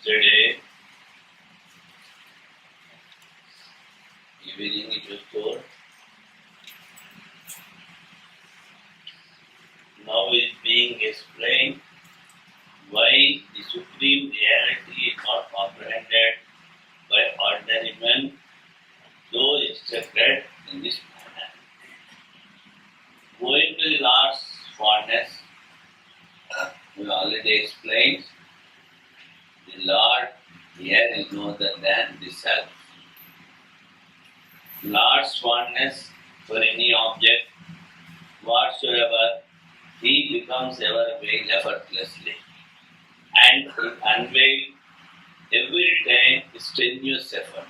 Yesterday evening it was told, now is being explained why the supreme reality is not comprehended by ordinary men, though instructed in this manner. Going to the Lord's fondness, we already explained, the Lord here is no other than the Self. Lord's fondness for any object whatsoever, He becomes ever veiled effortlessly, and He unveils every time with strenuous effort.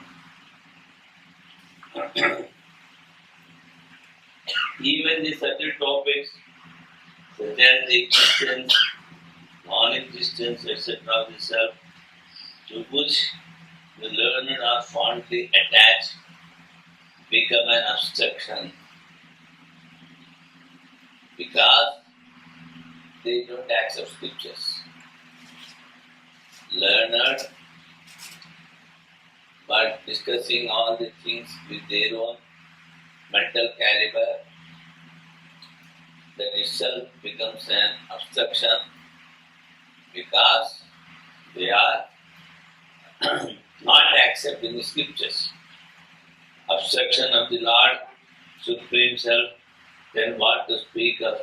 Even the subtle topics such as the existence, non-existence, etc. of the self, to which the learned are fondly attached, become an obstruction because they don't accept scriptures. Learned, but discussing all the things with their own mental caliber, that itself becomes an obstruction because they are not accepting the scriptures. Obstruction of the Lord, Supreme Self, then what to speak of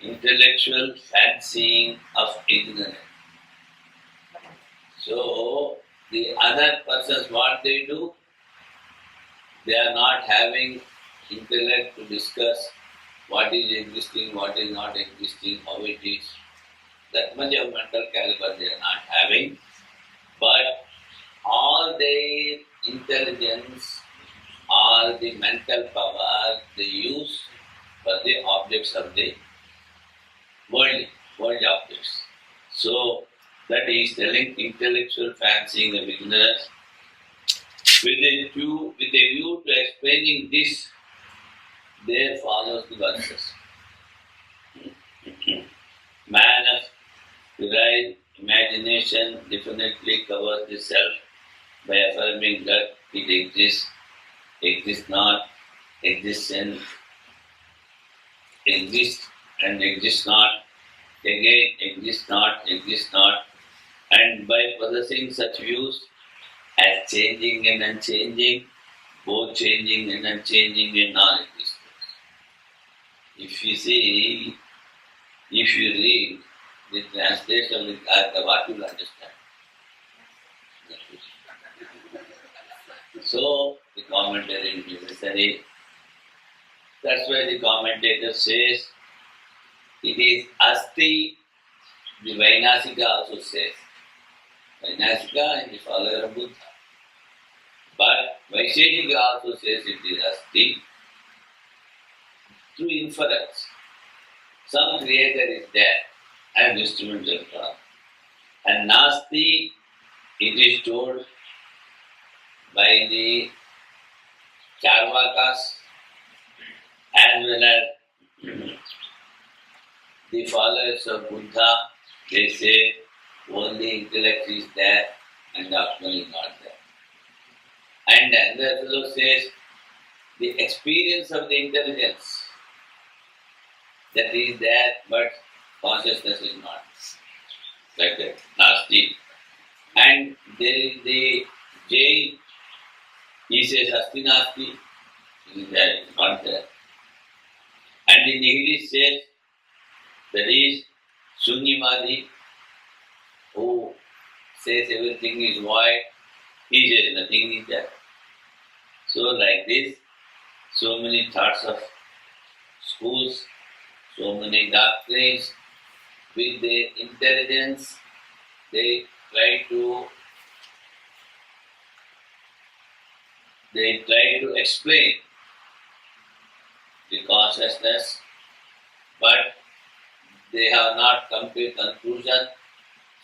intellectual fancying of ignorance. So, the other persons, what they do, they are not having intellect to discuss what is existing, what is not existing, how it is. That much of mental caliber they are not having. But all their intelligence or the mental power they use for the objects of the world objects. So that he is telling intellectual fancying of ignorance. With a view to explaining this, there follows the verses. Man of virile imagination definitely covers the self by affirming that it exists, exists not, exists and exists and exists not, again exists not, and by possessing such views as changing and unchanging, both changing and unchanging and non-existence. If you read the translation of the Gita, what you will understand? So, the commentary is necessary. That's why the commentator says, it is Asti, the Vainasika also says. Vainasika and the follower of Buddha. But Vaisheshika also says it is Asti. Through inference, some creator is there and instrumental power. And Nasti, it is told by the Charvakas as well as the followers of Buddha. They say only intellect is there and the Atman is not there. And another fellow says the experience of the intelligence that is there, but consciousness is not. Like that, Nasti. And there is the Jain, he says Asti Nasti, it is there, not there. And the Nihilist says, that is Sunyavadi, who says everything is void, he says nothing is there. So like this, so many thoughts of schools, so many doctrines, with their intelligence, they try to explain the consciousness, but they have not come to a conclusion.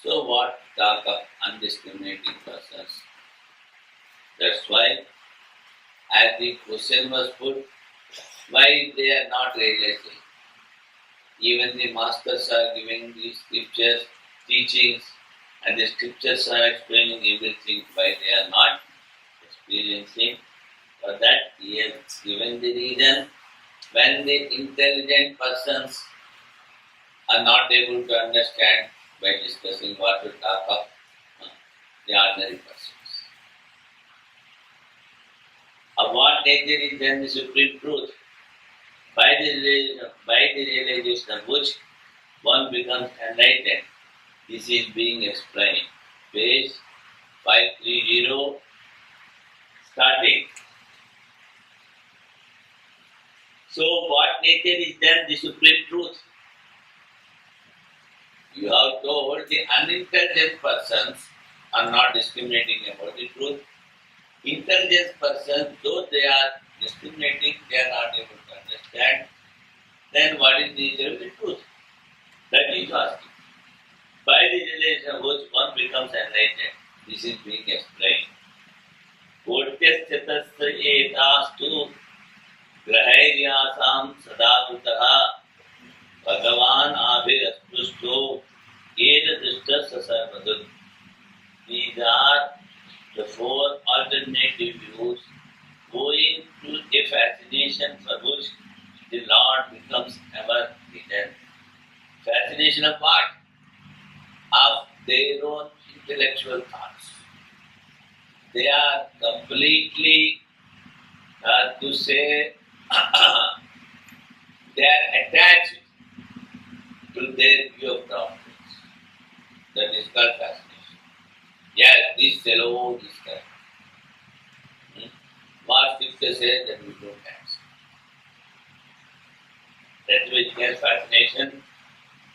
So what talk of undiscriminating persons? That's why, as the question was put, why they are not realizing. Even the masters are giving these scriptures, teachings, And the scriptures are explaining everything why they are not experiencing. For that he has given the reason. When the intelligent persons are not able to understand by discussing what to talk of the ordinary persons. Of what nature is then the supreme truth? By the realization of which one becomes enlightened. This is being explained. Page 530, starting. So, what nature is then the supreme truth? You have told the unintelligent persons are not discriminating about the truth. Intelligent persons, though they are discriminating, they are not able to understand. Then what is the nature of the truth? That is asking. By the realization of which one becomes enlightened. This is being explained. Kotyaschatasya etastu grahairiyasam sadadutaha Bhagavan abhirasprusto eda drishta sasarvadut. These are the four alternative views going to a fascination for which the Lord becomes ever hidden. Fascination of what? Of their own intellectual thoughts. They are completely, to say, they are attached to their view of doctrines. That is called fascination. Yes, this alone is correct. What scripture says that we don't answer. That which has fascination,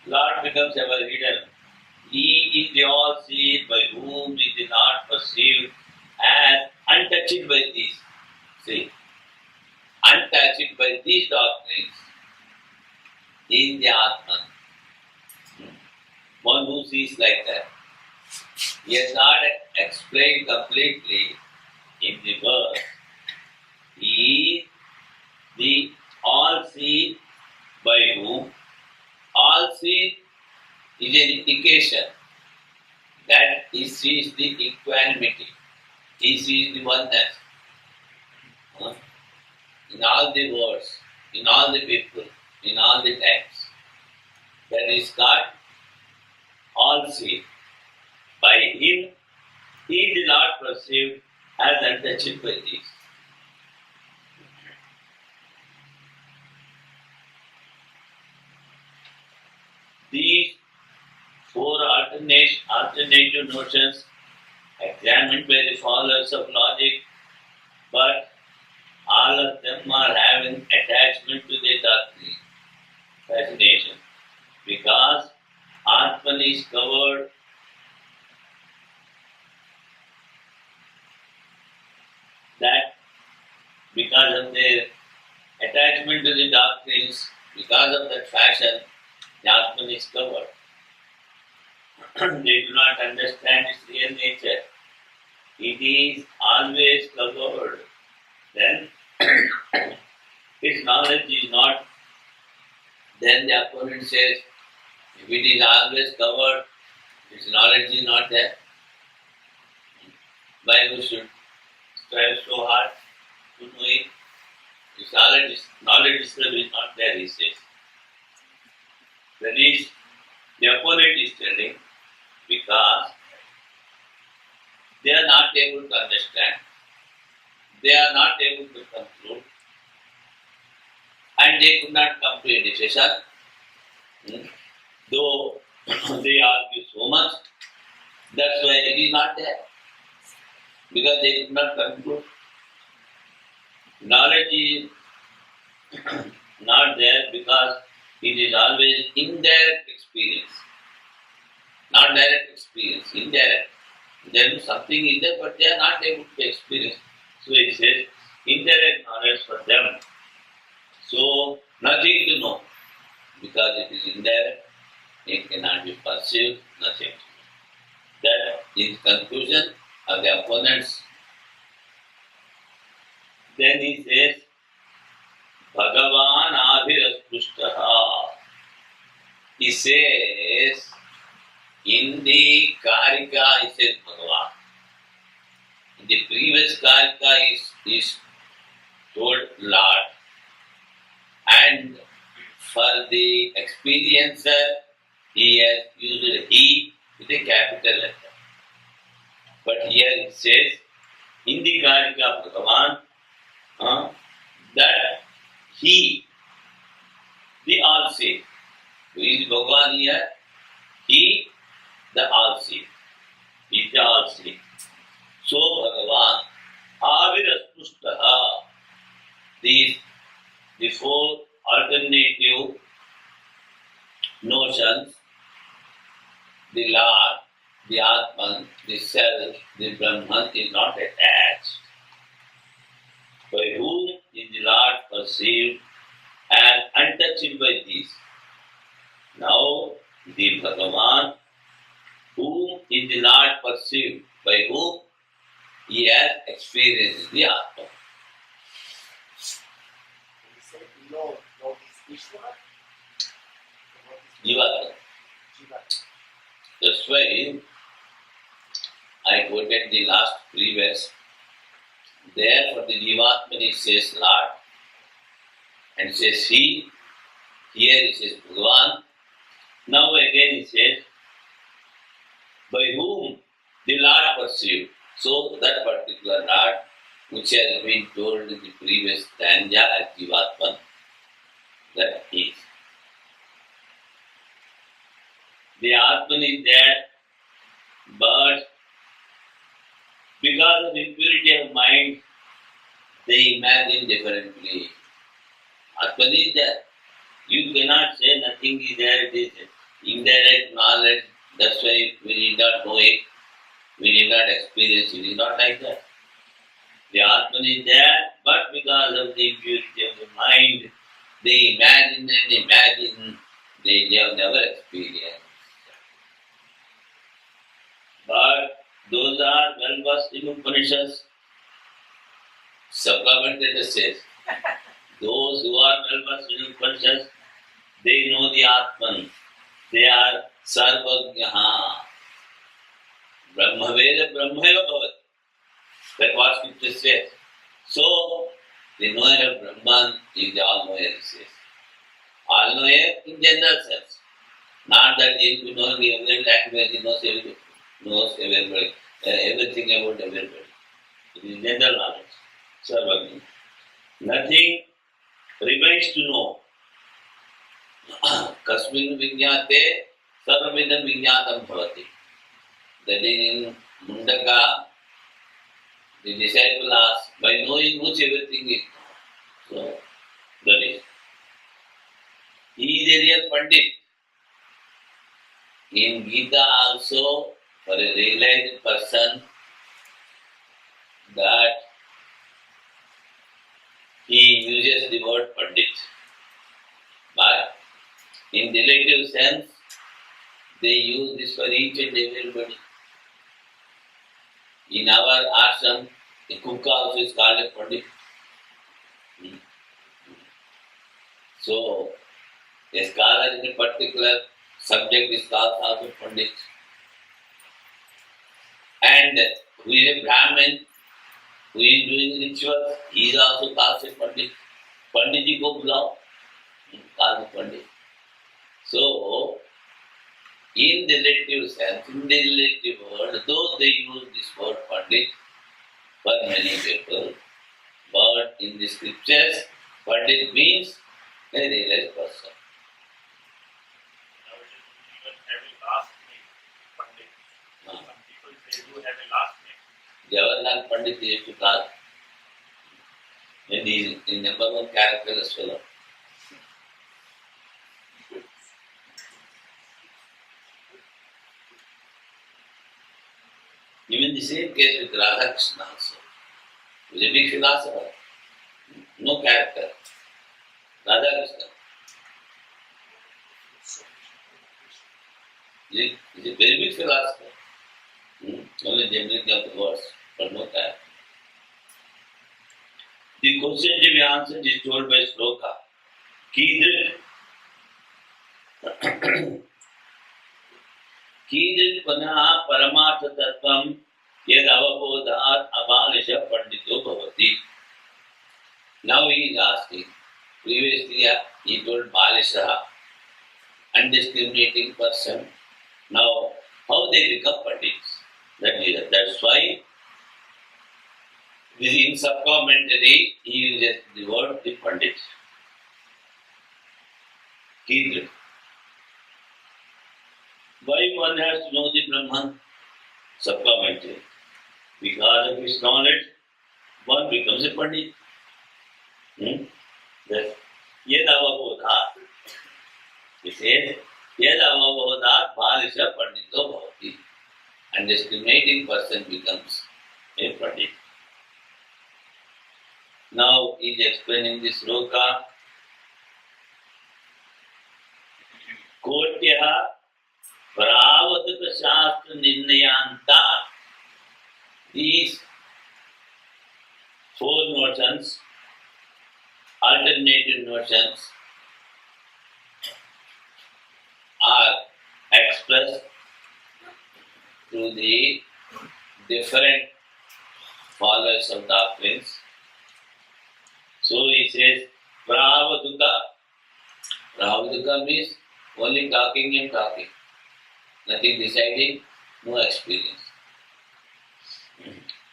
Lord becomes ever hidden. He is the all-seeing by whom it is not perceived as untouched by these. See, untouched by these doctrines in the Atman. One who sees like that. He has not explained completely in the verse. He is the all-seeing by whom all-seeing is an indication that he sees the equanimity, he sees the oneness in all the words, in all the people, in all the times. That is God all-seeing. By him, he is not perceived as untouched by these. These four alternative notions examined by the followers of logic, but all of them are having attachment to the doctrine, fascination, because Atman is covered that because of their attachment to the doctrines, because of that fashion, the Atman is covered. They do not understand its real nature. It is always covered. Then its knowledge is not. Then the opponent says, if it is always covered, its knowledge is not there. Why we should strive so hard to know it? Its knowledge itself is not there, he says. That is, the opponent is telling, because they are not able to understand, they are not able to conclude, and they could not come to a decision, though they argue so much, that's why it is not there, because they could not conclude. Knowledge is not there because it is always indirect experience. Not direct experience, indirect. Then something is there, but they are not able to experience. So it says, indirect knowledge for them. So nothing to know, because it is indirect, it cannot be perceived, nothing. That is conclusion of the opponents. Then he says, Bhagavan abhirasprushtaha. He says, In the Karika, it says Bhagavan. In the previous Karika is told Lord. And for the experiencer, he has used he with a capital letter. But here it says, in the Karika Bhagavan, that he, the all-seeing. Who is Bhagavan here? He, the all-seeing. He is the all-seeing. So Bhagavan, Aviraspustaha, these the four alternative notions, the Lord, the Atman, the Self, the Brahman is not attached. By whom is the Lord perceived and untouched by these? Now, the Bhagavan, whom is the Lord perceived, by whom he has experienced the Atman. Lord is Ishvara? Jivatma. That's why I quoted the last previous. There for the Jivatma it says Lord and it says He. Here it says Bhagavan. Now again it says by whom the Lord perceived. So that particular Lord which has been told in the previous stanza as Jivatma, that is. The Atman is there, but because of impurity of mind, they imagine differently. Atman is there. You cannot say nothing is there, it is indirect knowledge, that's why we need not know it, we need not experience it. It is not like that. The Atman is there, but because of the impurity of the mind, they imagine and imagine, they have never experienced. But those are well versed in Upanishads. Supplemented says, those who are well versed in Upanishads, they know the Atman. They are Sarvagyaha. Brahmaveda Brahmaiva Bhavat. That's what Scripture says. So, the knower of Brahman is the all-knower, it says. All-knower in general sense. Not that he is knowing every language, he knows everybody, everything about everybody. It is general knowledge. Sarvagya. Nothing remains to know. Kasmin vinyate sarvamidam vinyatam bhavati. That is in Mundaka, the disciple asks, by knowing which everything is known. So, that is. He is a real Pandit. In Gita also, for a realized person, that he uses the word Pandit. But in relative sense, they use this for each and everybody. In our ashram, the cook also is called a Pandit. So, a scholar in a particular subject is called also Pandit. And who is a Brahmin, who is doing rituals, he is also called a Pandit. Panditji ko bulao, called Pandit. So, in the relative sense, in the relative word, though they use this word Pandit for many people, but in the scriptures, Pandit means a realized person. Some people say you have a last name. Jawaharlal Pandit used to call, and he is the number one character as well. Even the same case with Radha Krishna also. He was a big philosopher, no character. Radha Krishna. He is a very big philosopher. Only generic of the words, but no character. The question to be answered is told by Sloka. Kidrit. कीदृक् पुनः परमार्थतत्त्वं यद् अवबोधात् अबालिश पंडितो भवति. Now he is asking. Previously he told Balisha, undiscriminating person. Now how they become pandits? That's why within subcommentary he uses the word the pandit. Kidr. Why one has to know the Brahman? Subcommentary. Because of his knowledge, one becomes a pandit. That's Yad avabodhat. He says, Yad avabodhat bhalisha pandito bhavati. And discriminating person becomes a pandit. Now he is explaining this sloka. Kotyaha pravadata shastra nirnayanta. These four notions, alternative notions, are expressed through the different followers of doctrines. So he says, Pravaduka. Pravaduka means only talking and talking. Nothing deciding, no experience.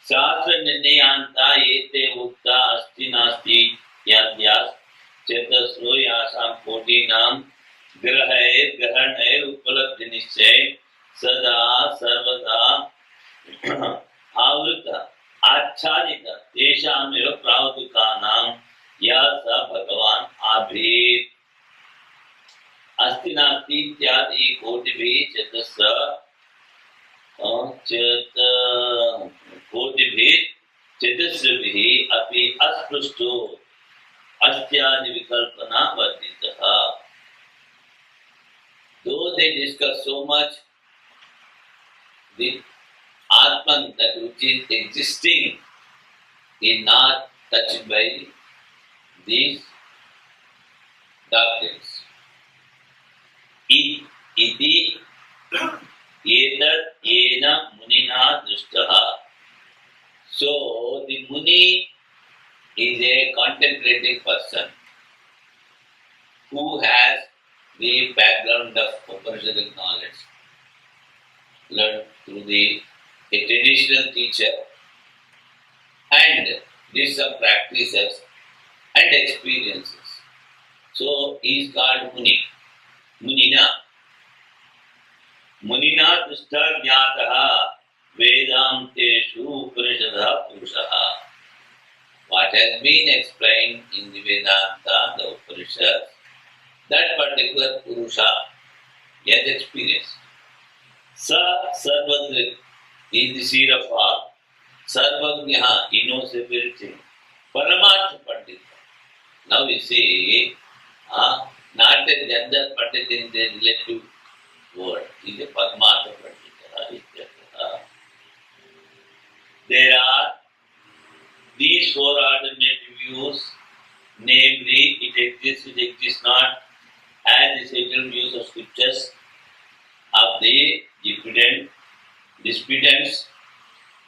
Shastra nirnayanta ete ukta asti nasti yadyas chetasro yasam kotinam grahair grahanair upalabdhi nischay sada sarvada आवृत आच्छादित तेषामेव प्रावदुकानां या स भगवान् आभीत् अस्ति नास्ति इत्यादि कोटिभिः चतुस्रभिः अपि अस्पृष्टो अस्त्यादि विकल्पना वर्धितः. Though they discuss so much, the Atman, that which is existing, is not touched by these doctrines. Iti etat yena munina drushtaha. So the Muni is a contemplating person who has the background of Upanishadic knowledge, learned through a traditional teacher, and did some practices and experiences. So he is called Muni. Munina. Munina Tushta Jnataha Vedanteshu Upanishadha Purushaha. What has been explained in the Vedanta, the Upanishads, that particular Purusha, he has experienced. Sa Sarvadrik is the seer of all. Sarvagnaha, he knows everything. Paramartha Pandita. Now we see, not a gender Pandit in the relative word. He is a Paramartha Pandita. There are these four alternative views, namely, it exists, it exists not, and the several views of scriptures of the disputants,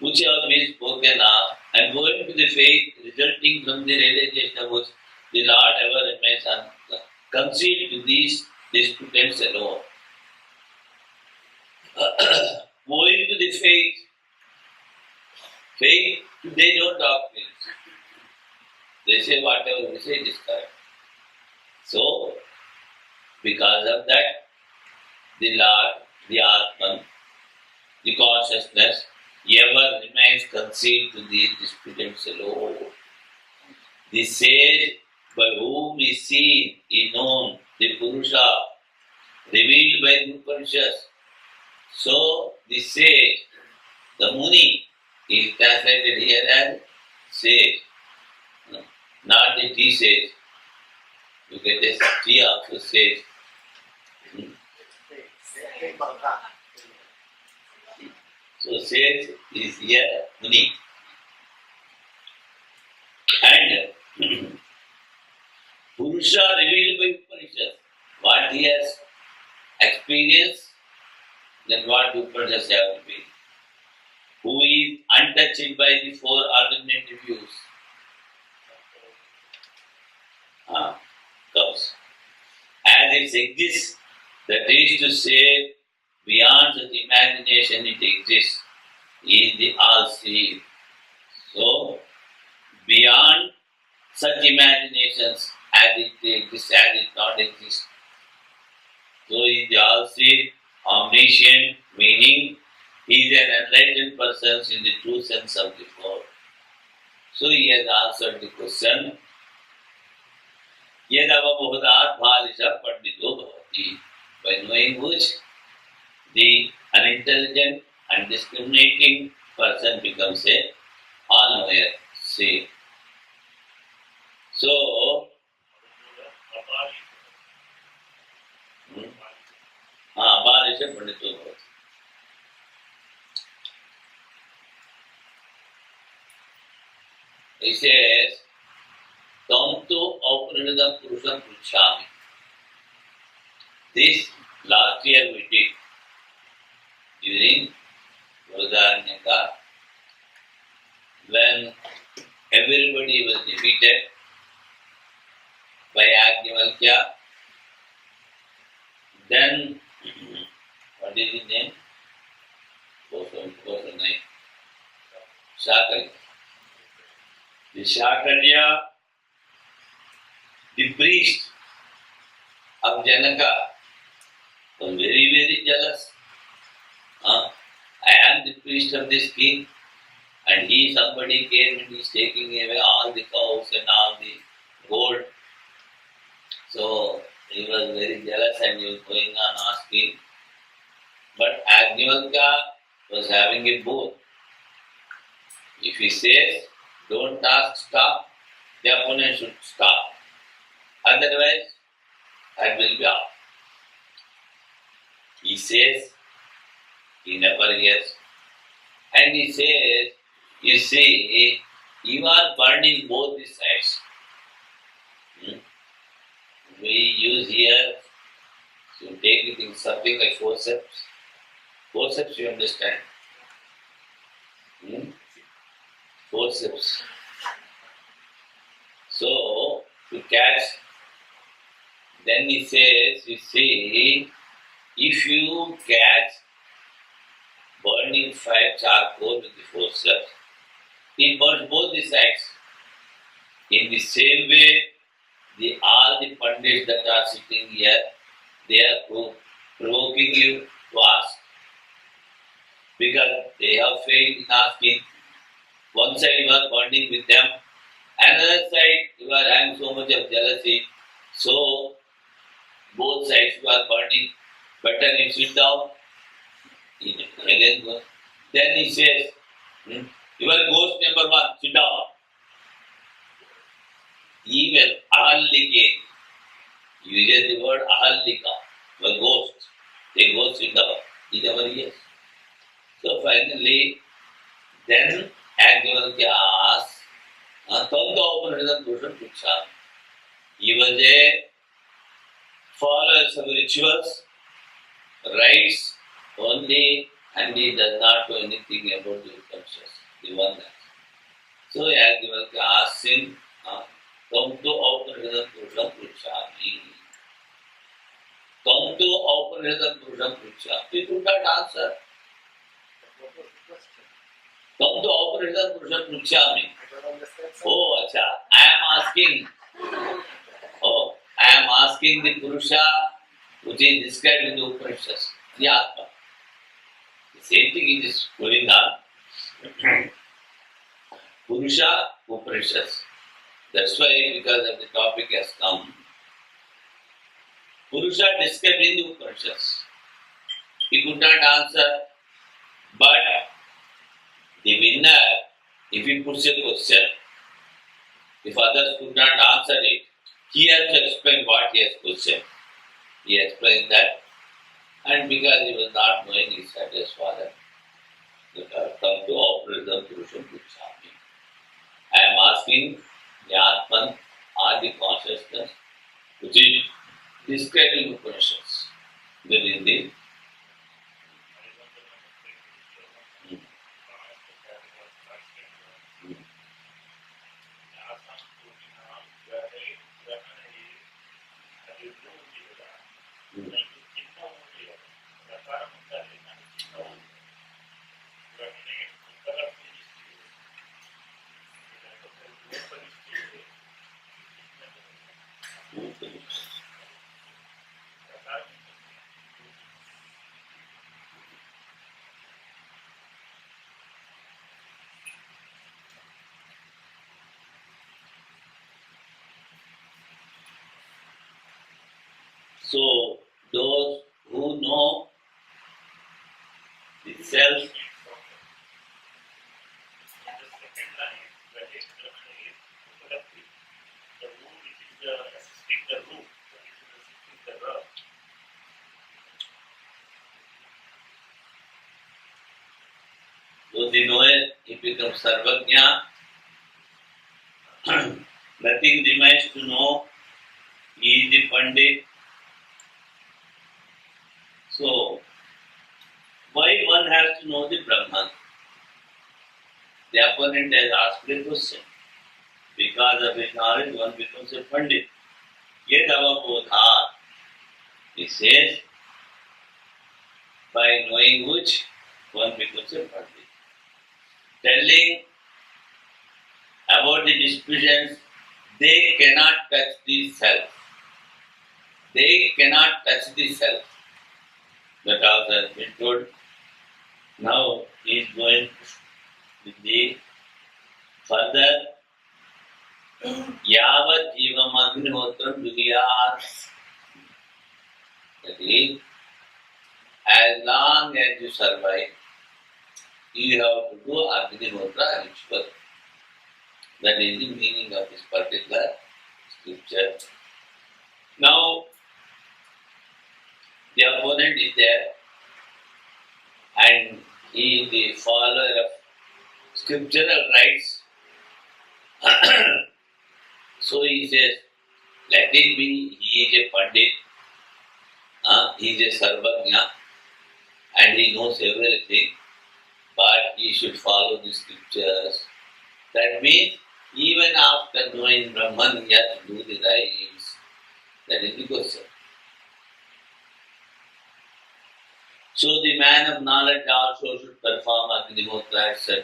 which have been spoken of, and going to the faith resulting from the realization of which the Lord ever remains concealed to these disputants alone. Going to the faith, they don't doctrines. They say whatever we say is correct. So, because of that, the Lord, the Atman, the consciousness, ever remains concealed to these disputants alone. The sage by whom is seen, is known, the Purusha, revealed by the Upanishads. So, the sage, the Muni, is translated here as sage, not the tea sage. You get a tea also sage. So sage is here Muni. And Purusha revealed by Upanishad, what he has experienced then what Upanishads have to be? Who is untouched by the four alternative views? Comes. As it exists, that is to say, beyond such imagination it exists, is the all-seeing. So, beyond such imaginations, as it exists, as it not exists, so is the all-seeing, omniscient, meaning he is an enlightened person in the true sense of the word. So he has answered the question, Yadavamuhadat bhalisha pandito bhavati. By knowing which, the unintelligent and discriminating person becomes a all-knower. See. So, bhalisha pandito bhavati. He says, Tam tu auparinadam purusham pruchhami. This last year we did during Vrudaranyaka, when everybody was defeated by Agnivalkya. Then, what is his name? Shakarya. The Shakarya, the priest of Janaka, was very, very jealous. I am the priest of this king, and somebody came and is taking away all the cows and all the gold. So he was very jealous and he was going on asking. But Agnivalkya was having a boon. If he says, don't ask, stop, the opponent should stop. Otherwise, I will be off. He says, he never hears. And he says, you see, you are burning both the sides. We use here to take something like forceps. Forceps, you understand? Forceps. So, to catch, then he says, you see, if you catch burning fire charcoal with the forceps, it burns both the sides. In the same way, all the pandits that are sitting here, they are provoking you to ask, because they have failed in asking. One side you are burning with them, another side you are having so much of jealousy. So, both sides you are burning. Better you sit down. Again go. Then he says, you are ghost number one, sit down. Even ahallike, uses the word ahallika, the ghost. A ghost sit down. He never hears. So finally, then Agnivalkya asks, he was a follower of rituals, rites only, and he does not know anything about the Upanishads, the one that. So Agnivalkya asks him, Come to Aupanishadan Purusham Pruchhami. Come to Aupanishadan Purusham Pruchhami. He could not answer. Come to Aupanishadan Purusham Pruchhami. Oh, acha. I am asking the Purusha which is described in the Upanishads, the Atma. The same thing is going on. Purusha Upanishads. That's why, because of the topic has come, Purusha described in the Upanishads. He could not answer, but the winner, if he puts a question, if others could not answer it, he has to explain what he has questioned. He explained that, and because he was not knowing, he said his father, come to Aupanishadan Purusham Pruchhami. I am asking the Atman or the consciousness which is described in Upanishads. That is the So, those who know the self, In the second line, the next Brahman is Upalapti. The Ru which is assisting the Ru, which is assisting the Ra. those he knoweth, he becomes Sarvajna. Nothing remains to know. He is the Pandit. So, why one has to know the Brahman? The opponent has asked the question. Because of his knowledge, one becomes a Pandit. Yet avabodha. He says, by knowing which, one becomes a Pandit. Telling about the disputations, they cannot touch the self. They cannot touch the self. That also has been told. Now he is going with the further Yavat Jivam Agnihotram Dudiyat. That is, as long as you survive, you have to do Agnihotram ritual. That is the meaning of this particular scripture. Now, the opponent is there and he is the follower of scriptural rights. So he says, let it be, he is a Pandit, he is a Sarvajna and he knows everything, but he should follow the scriptures. That means, even after knowing Brahman, he has to do the rites. That is the question. So the man of knowledge also should perform Agnihotra, etc.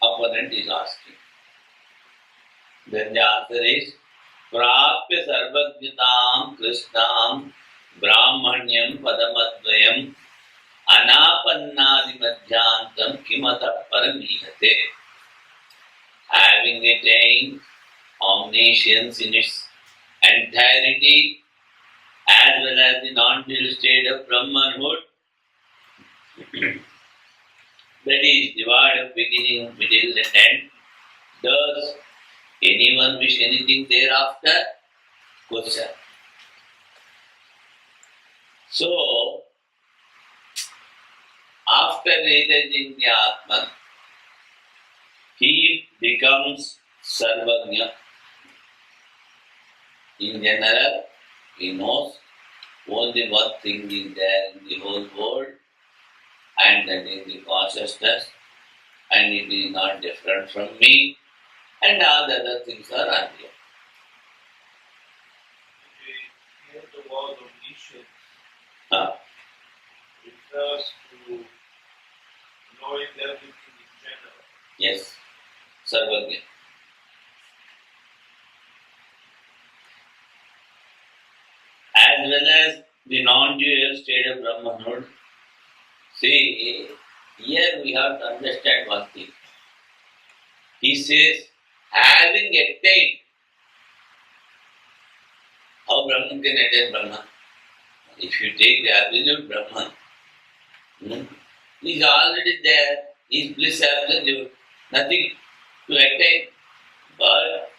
Opponent is asking. Then the answer is, Prapya Sarvajnatam Krishnam Brahmanyam Padamadvayam Anapannadi Madhyantam Kimata Paramihate. Having attained omniscience in its entirety, as well as the non-dual state of Brahmanhood, that is devoid of beginning, middle, and end. Does anyone wish anything thereafter? Question. So, after realizing the Atman, he becomes Sarvajna. In general, he knows only one thing is there in the whole world, and that is the consciousness, and it is not different from me, and all the other things are unreal. We hear the word omniscience Ah, refers to knowing everything in general. yes, Sarvajna. As well as the non-dual state of Brahmanhood. See, here we have to understand one thing. He says, having attained, how Brahman can attain Brahman? If you take the absolute Brahman, he is already there, he is bliss absolute, nothing to attain, but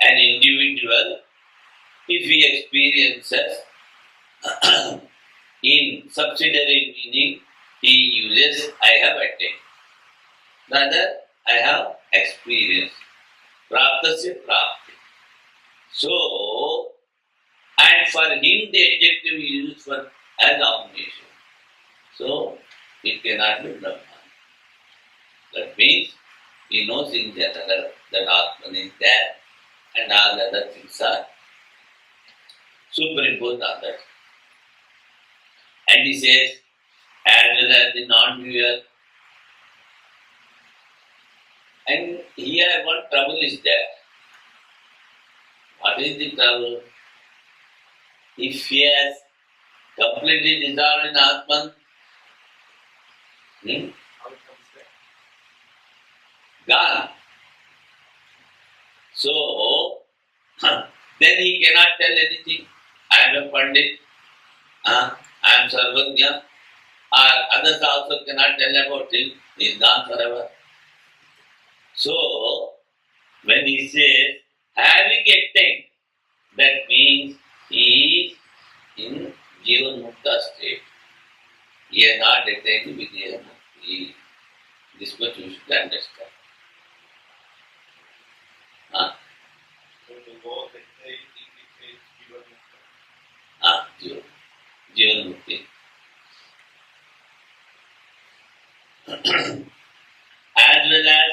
an individual, if he experiences in subsidiary meaning, he uses I have attained. Rather, I have experienced. Praptasya prapti. So, and for him the adjective is used for as omniscient. So, it cannot be Brahman. That means he knows in general that Atman is there and all the other things are superimposed on that. And he says, as well as the non-dual. And here one trouble is there. What is the trouble? If he has completely dissolved in Atman, How it comes back? gone. So, then he cannot tell anything. I am a Pandit, I am Sarvajna, or others also cannot tell about him, he is gone forever. So, when he says, having attained, that means he is in Jivan Mukta state. He has not attained Vidya Mukti. This much you should understand. So the goal that they indicate Jivan Mukta. Jivan Mukti. As well as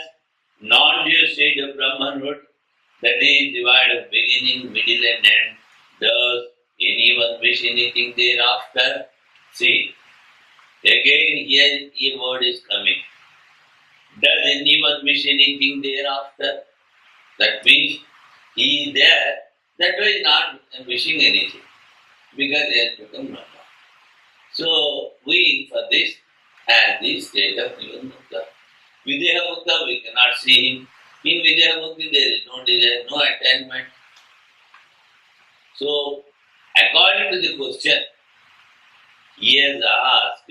non-dual stage of Brahmanhood, that is divided of beginning, middle and end. Does anyone wish anything thereafter? See, again here a word is coming. Does anyone wish anything thereafter? That means he is there, that way he is not wishing anything, because he has become Brahma. So we for this have the state of Jivan Mukta. Vidya Mukta we cannot see him. In Vidya Mukti there is no desire, no attachment. So according to the question, he has asked,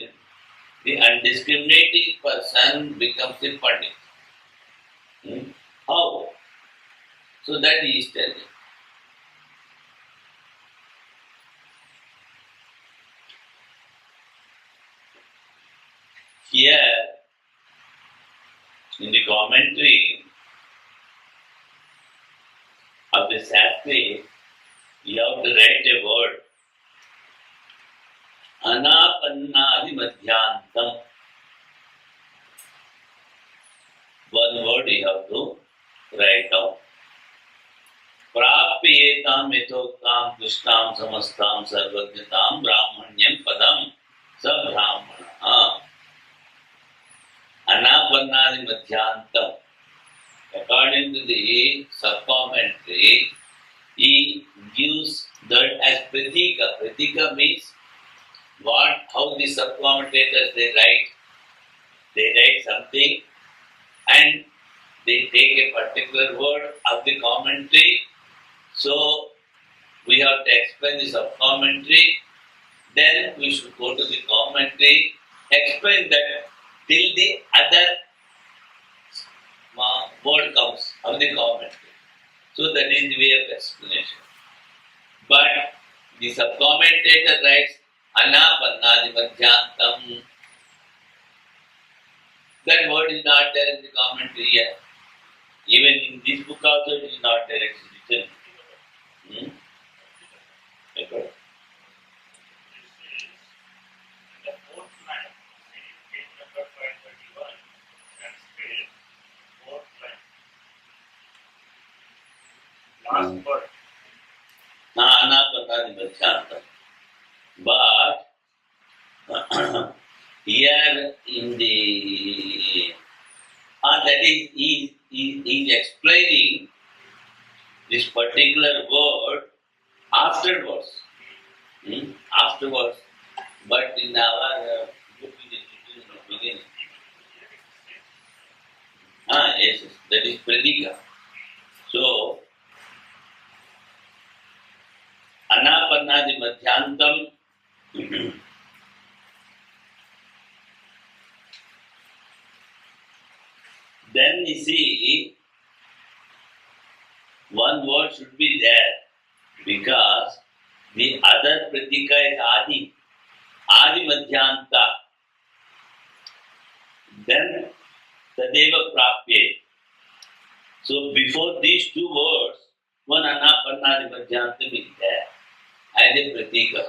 the undiscriminating person becomes a Pandit. How? So that he is telling. Here, in the commentary of the Shastri, you have to write a word. Anapannadi madhyantam. One word you have to write down. Prapyetam etoktam krishtam samastam sarvajnatam brahmanyam padam sabrahmana. Anapannadi madhyantam. According to the sub-commentary, he gives that as pratika. Pratika means how the sub-commentators they write something and they take a particular word of the commentary. So we have to explain the sub-commentary, then we should go to the commentary, explain that till the other word comes of the commentary. So that is the way of explanation. But the sub-commentator writes Anapannadi madhyantam. That word is not there in the commentary yet. Even in this book also it is not there, it is written. Okay. In the fourth line, page number 531, and space, fourth line. Last word. Anapannadi madhyantam. But here in the that is he is explaining this particular word afterwards. Afterwards. But in our book it is written in the beginning. Yes, that is Pradika. So Anapannadi madhyantam. Then you see, one word should be there because the other pratika is Adi madhyanta. Then Tadeva prapye. So before these two words, one Anapannadi madhyantam is there as a pratika.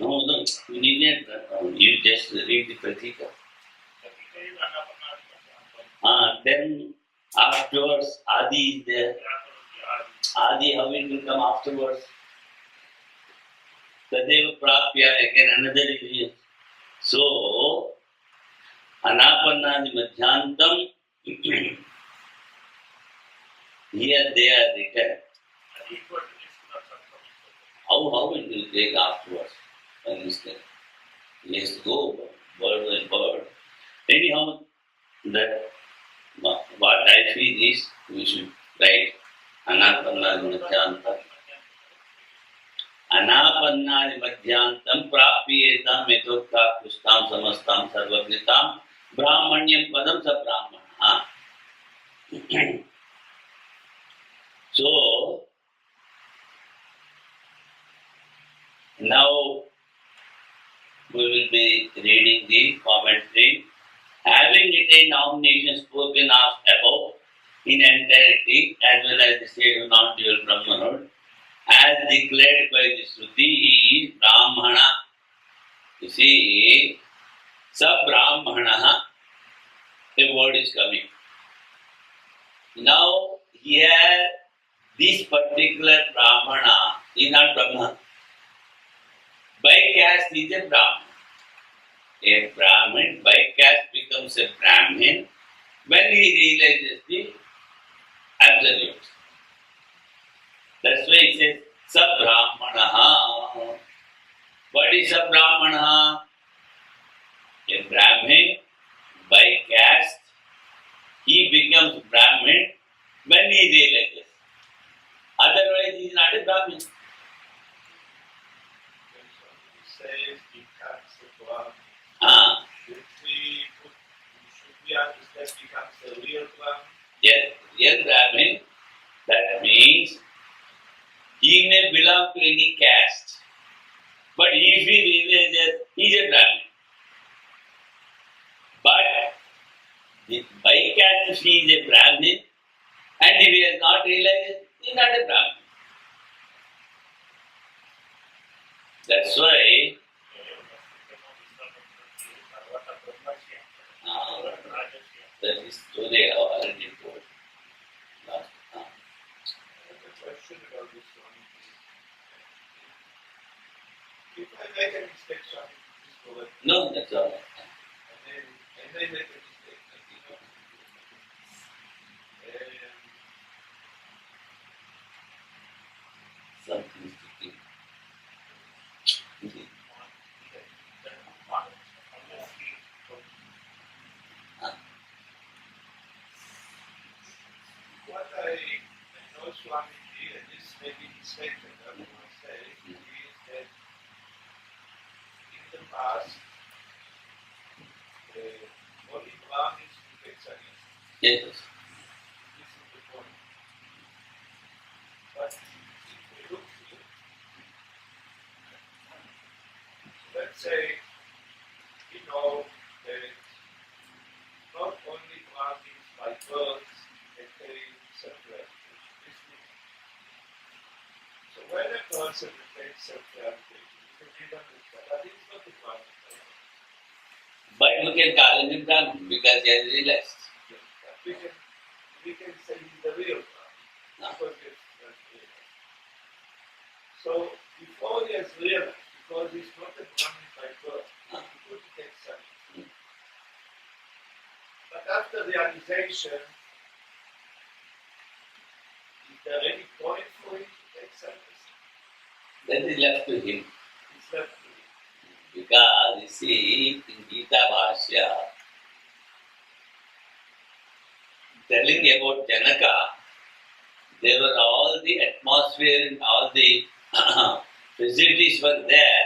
No, you need not. You just read the pratika. Then afterwards, Adi is there. Adi, how it will come afterwards? Tadeva prapya, again another is. So, Anapannadi madhyantam, here they are written. How it will take afterwards? He has to go word by word. Anyhow, that what I feel is we should write Anapanadi Madhyantam. Anapanadi Madhyantam Prapyetam Metokta Kustam Samastam Sarvagnitam Brahmanyam Padam Sa Brahmana. So, now we will be reading the commentary. Having retained nomination spoken of above in entirety as well as the state of non-dual Brahmanhood, as declared by the Shruti, he is Brahmana. You see, Sab-Brahmana, a word is coming. Now, here, this particular Brahmana is not Brahman. By caste, he is a Brahman. A Brahmin by caste becomes a Brahmin when he realizes the absolute. That's why it says Sab-Brahmana. What is Sab-Brahmana? A Brahmin by caste, he becomes Brahmin when he realizes. Otherwise, he is not a Brahmin. Says becomes a Brahmin. Should we understand becomes a real Brahmin? Yes, real Brahmin. That means he may belong to any caste, but if he realizes he is a Brahmin. But by caste, he is a Brahmin, and if he has not realized, he is not a Brahmin. That's why that is today I already told last time. The question about this one is, if I make a mistake, Swami, please correct me. No, that's all. And then make a mistake. Something sticking. What I know Swami did, and this may be his statement, I will not say, is that in the past, only Brahmins would take sannyas. Yes. This is the point. But if we look here, let's say, we know that not only Brahmins by birth attain self-realization. This means, so when a person attains self-realization, it's a given result. But it's not the Brahmin. But we can call him Brahmin because he has realized. We can say he's the real Brahmin because he has realized. So before he has realized, because he's not a Brahmin by birth, he could take sannyas. But after realization, is there any point for him to take sannyas? That is left to him. It's left to him. Because you see, in Gita Bhashya, telling about Janaka, there were all the atmosphere and all the facilities were there,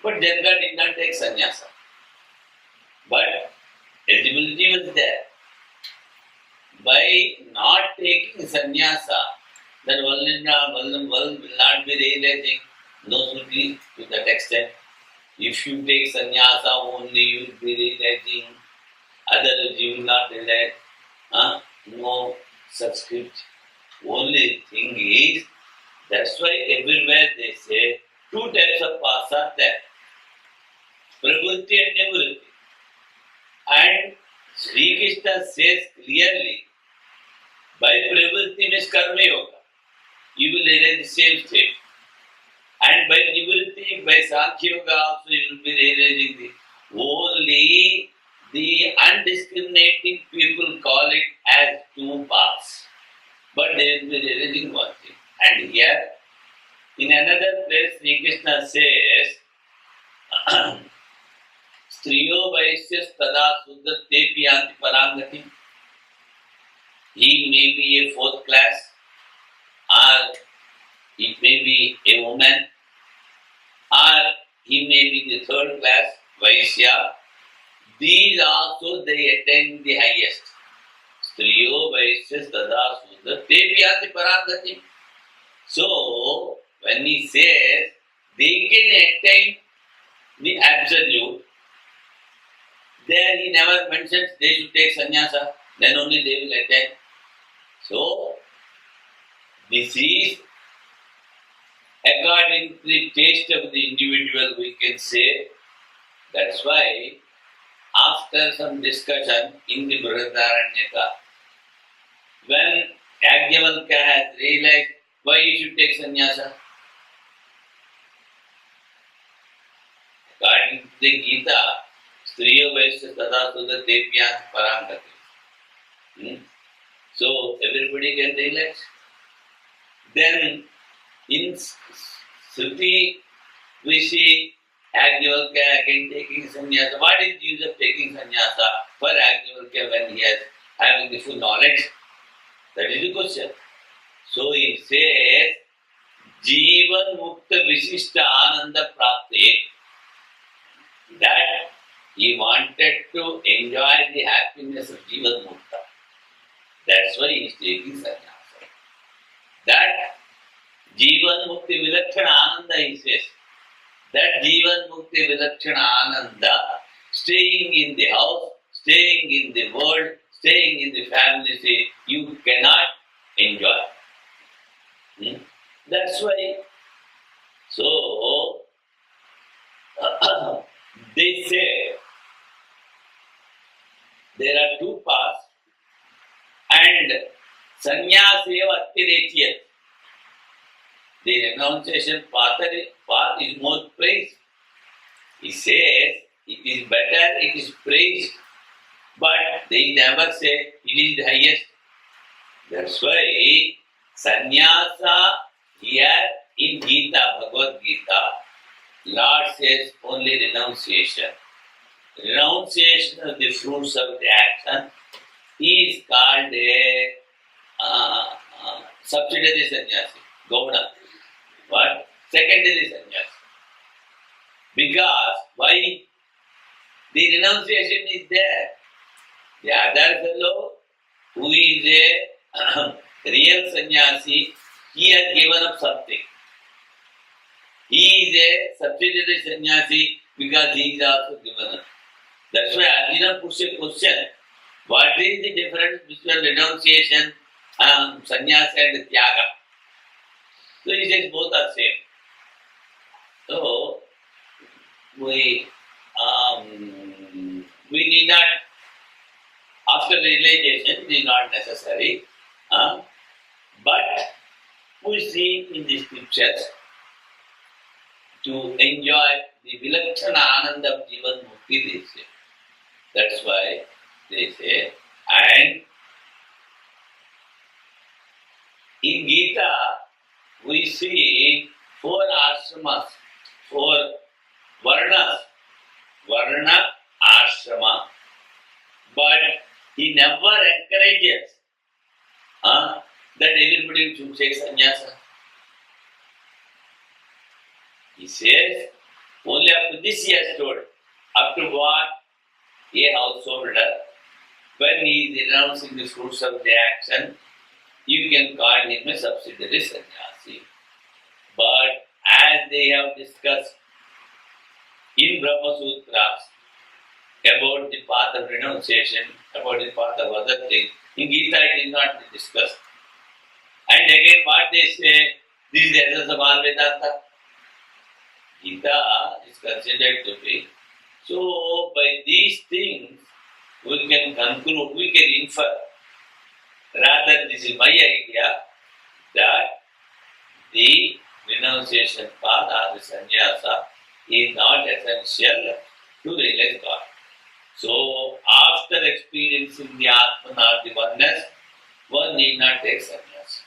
but Janaka did not take sannyasa. But eligibility was there. By not taking sannyasa, then one will not be realizing no Shruti to that extent. If you take sannyasa only, you will be realizing, otherwise you will not realize. No such script. Only thing is, that's why everywhere they say, two types of paths are there. Pravritti and nivritti. And Sri Krishna says clearly, by pravritti means karma yoga, you will realize the same state. And by nivritti, by Sankhya yoga also you will be realizing the only the undiscriminating people call it as two paths. But they will be realizing one thing. And here, in another place, Sri Krishna says, Striyo Vaishyas Tada Sudra Tepi Yanti Parangati. He may be a fourth class, or it may be a woman, or he may be the third class, Vaishya. These also they attain the highest. Striyo Vaishyas Tada Sudra Tepi Yanti Parangati. So, when he says they can attain the absolute, there he never mentions they should take sannyasa, then only they will attain. So, this is according to the taste of the individual, we can say. That's why, after some discussion in the Brihadaranyaka, when Yajnavalkya has realized why he should take sannyasa, according to the Gita, Striyo Vaisya Tada Sudra Tepyas Parangati. So everybody can relax. Then in Sruti we see Yajnavalkya again taking sannyasa. What is the use of taking sannyasa for Yajnavalkya when he has having the full knowledge? That is the question. So he says, Jivan Mukta Visishta Ananda Prapti, that he wanted to enjoy the happiness of Jivan Mukta. That's why he is taking sannyasa. That Jivan Mukti Vilakshana Ananda, he says, that Jivan Mukti Vilakshana Ananda, staying in the house, staying in the world, staying in the family, say, you cannot enjoy. That's why. So, they say there are two paths, and sannyaseva attirekiyat. The renunciation path is more praised. He says it is better, it is praised, but they never say it is the highest. That's why sannyasa here in Gita, Bhagavad Gita, Lord says only renunciation. Renunciation of the fruits of the action is called a subsidiary sannyasi, Gauna. What? Secondary sannyasi. Because why? The renunciation is there. The other fellow who is a real sannyasi, he has given up something. He is a subsidiary sannyasi because he is also given up. That's why Arjuna puts a question. What is the difference between renunciation, sannyasa and tyaga? So he says both are same. So we need not, after realization, it is not necessary. But we see in the scriptures to enjoy the Vilakshana Ananda of Jivan Mukti, they say. That's why they say. And in Gita, we see 4 ashramas, 4 varnas, varna, ashrama, but he never encourages that everybody should take sannyasa. He says, only up to this he has told, up to what? A householder, when he is renouncing the fruits of the action, you can call him a subsidiary sannyasi. But as they have discussed in Brahma Sutras about the path of renunciation, about the path of other things, in Gita it is not discussed. And again what they say, this is the essence of all Vedanta. Gita is considered to be. So by these things we can conclude, we can infer, rather this is my idea, that the renunciation path or the sannyasa is not essential to realize God. So after experiencing the Atman or the oneness, one need not take sannyasa.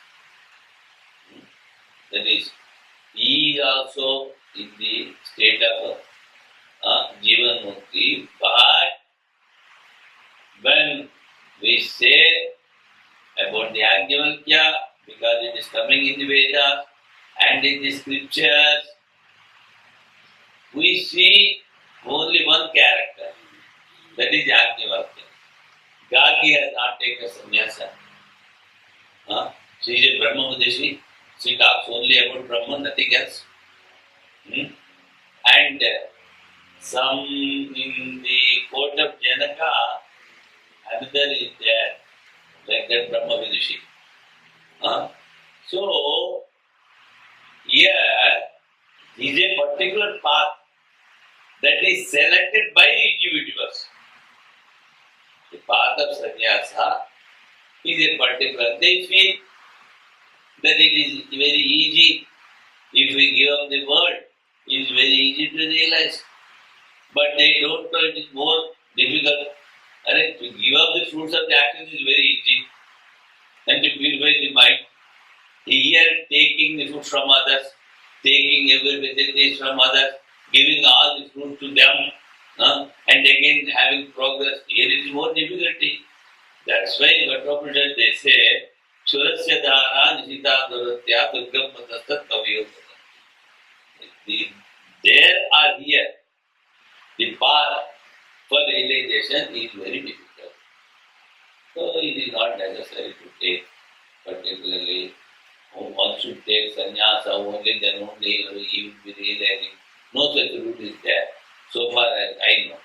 That is, he is also in the state of Jivan Mukti. But when we say about the Yajnavalkya, because it is coming in the Vedas and in the scriptures, we see only one character, that is Yajnavalkya. Gargi has not taken sannyasa. She is a Brahmavadashi. She talks only about Brahman, nothing else. And some in the court of Janaka, another is there, like that Brahmavadashi. So, here is a particular path that is selected by individuals. The path of sannyasa is a particular. They feel that it is very easy. If we give up the word, it is very easy to realize. But they don't know it is more difficult. To give up the fruits of the actions is very easy. And to purify the mind. Here, taking the food from others, taking every facilities from others, giving all the fruit to them, and again having progress. Here it is more difficulty. That's why in Bhattopunishads they say, Shurasya dhara nishita duratya durgam patastat kaviyo. There are here. The path for realization is very difficult. So it is not necessary to take particularly. One should take sannyasa only, then only he will be realizing. No such route is there, so far as I know.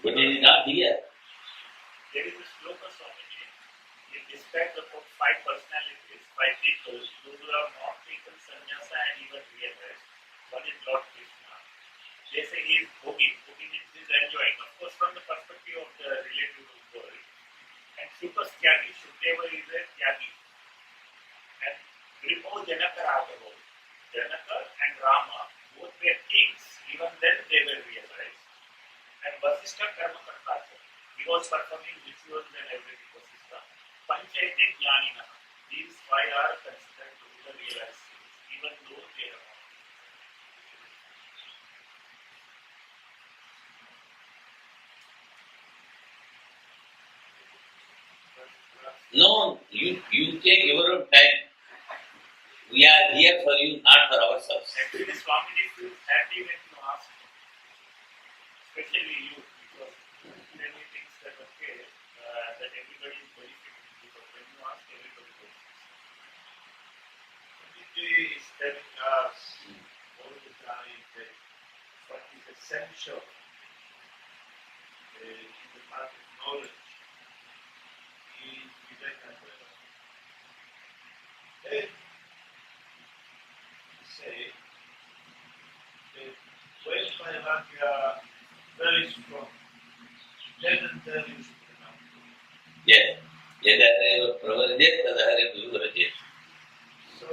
But it is not here. There is a sloka, Swami. It describes about 5 personalities, 5 people, those who have not taken sannyasa and even realized. One is Lord Krishna. They say he is bhogi. Bhogi means he is enjoying, of course, from the perspective of the relative world. And Supastyagi, Shukdeva is a Tyagi. And Gripo Janaka Raghav. Janaka and Rama both were kings. Even then they were realized. And Vasishtha Karmakartacha. He was performing rituals and everything. Vasishtha. Panchayate Jnanina. These 5 are considered to be the realized things, even though they are not. No, you take your own time. We are here for you, not for ourselves. Actually, Swamiji feels happy when you ask, especially you, because many things that okay, that everybody is benefiting, because when you ask, everybody benefits. Swamiji is telling us all the time that what is essential in the path of knowledge is Medhananda. Then say that when Vairagya very strong, then and there you should remember. Yes. Yadhareva pravarjit, tadhareva vivarjit. So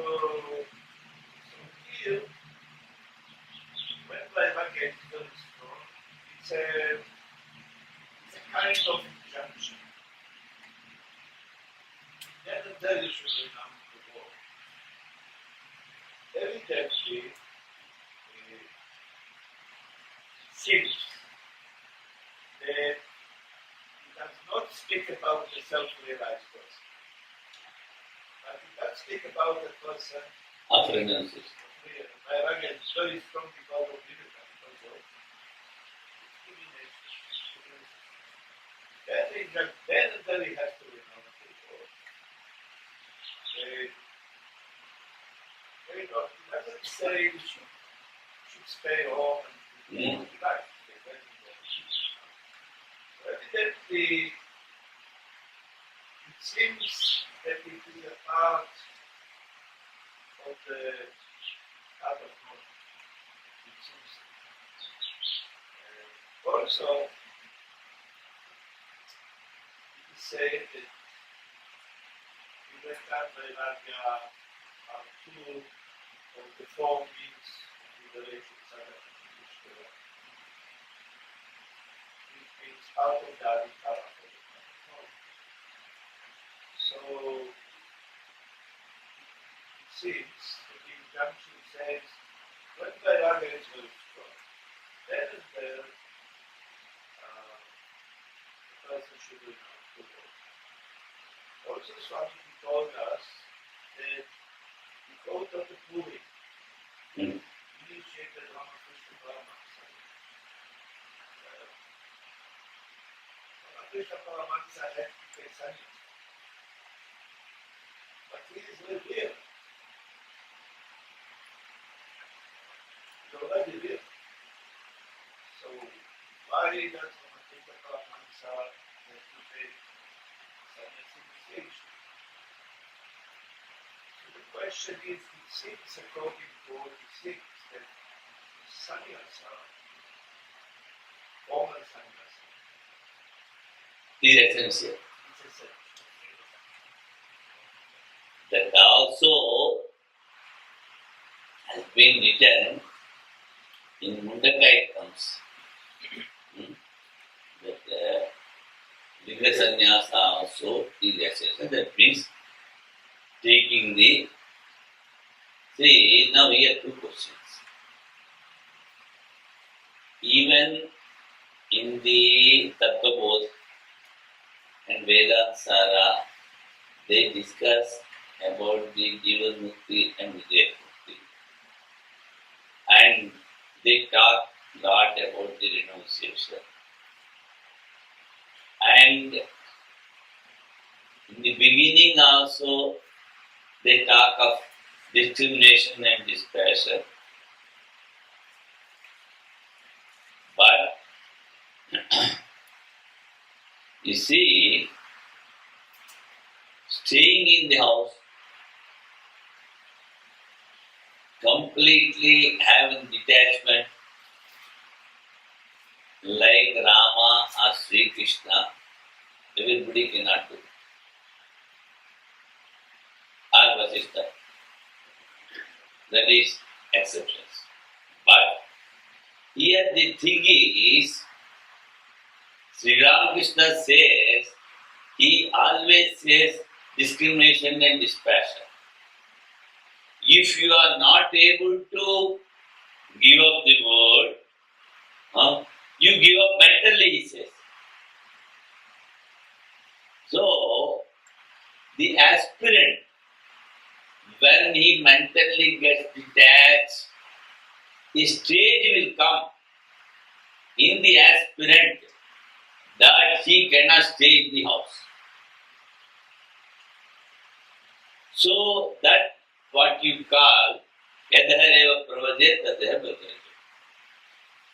here, when Vairagya is very strong, it's a kind of junction. Then and there you should remember the word. Evidently, seems that he does not speak about the self-realized person, but he does speak about the person Of renunciation. Vairagya is very strong because of disciplination. That is that then and there he has to renounce the Lord. He doesn't say you should stay home and do what you like. Evidently, it seems that it is a part of the path of knowledge. It seems. Also, it is said that Vivekananda and Vairagya are 2 of the 4 means of liberation sadhana. It means out of that, out of the knowledge. So, should do now. Also, Swami told us that because of the proving, initiated Ramakrishna Paramahansa. Ramakrishna Paramahansa had to take sannyas. But he is very real. He's already real. So why does Ramakrishna Paramahansa have to take sannyas initiation? So the question is, it seems according to all the things that sannyas are formal sannyas. Is essential. It's essential. That also has been written in Mundaka it comes. That Liga Sannyasa also is essential. That means taking the. See, now we have two questions. Even in the Tattva and Vedanta Sara, they discuss about the Jivan Mukti and Vijay Mukti. And they talk a lot about the renunciation. And in the beginning also, they talk of discrimination and dispassion. But you see, staying in the house, completely having detachment, like Rama or Sri Krishna, everybody cannot do. Or Vasishtha. That is exceptions. But here the thing is, Sri Ramakrishna says, he always says discrimination and dispassion. If you are not able to give up the world, you give up mentally, he says. So, the aspirant, when he mentally gets detached, a stage will come in the aspirant that he cannot stay in the house. So that what you call Yadhareva Pravajet Tadha Bhajate.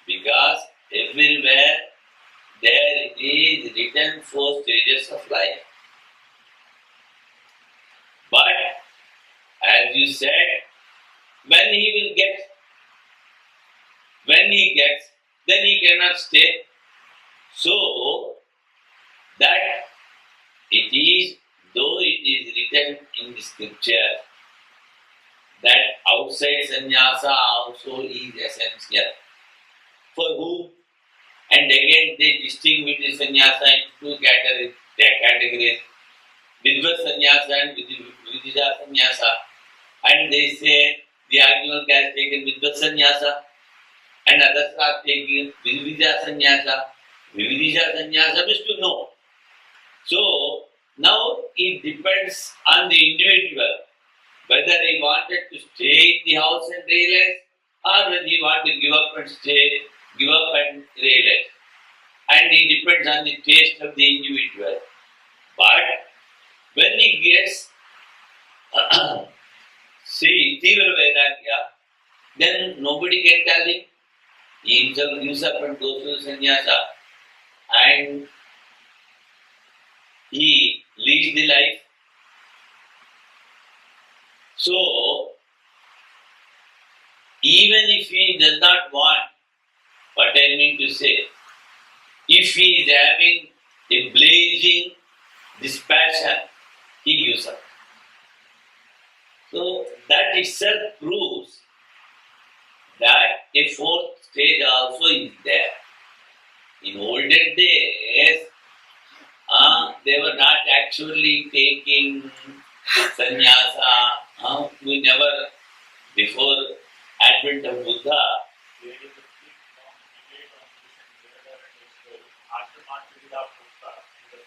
Because everywhere there is written 4 stages of life. But as you said, when he gets, then he cannot stay. So that it is, though it is written in the scripture that outside sannyasa also is essential. For whom? And again they distinguish sannyasa into 2 categories. Vidva sannyasa and Vidija sannyasa. And they say the argument has taken Vidva sannyasa and others are taking Vidija sannyasa. Vidija sannyasa means to know. So now it depends on the individual whether he wanted to stay in the house and realize or whether he wanted to give up and realize. And it depends on the taste of the individual. But when he gets see Tivra Vairagya, then nobody can tell him. He himself gives up and goes to sannyasa and he leads the life. So, even if he does not want, what I mean to say, if he is having a blazing dispassion, he gives up. So, that itself proves that a 4th stage also is there. In olden days, they were not actually taking sannyasa. We never, before advent of Buddha, There is a big long debate on this in Vedanta as well. After Madhurya Buddha, the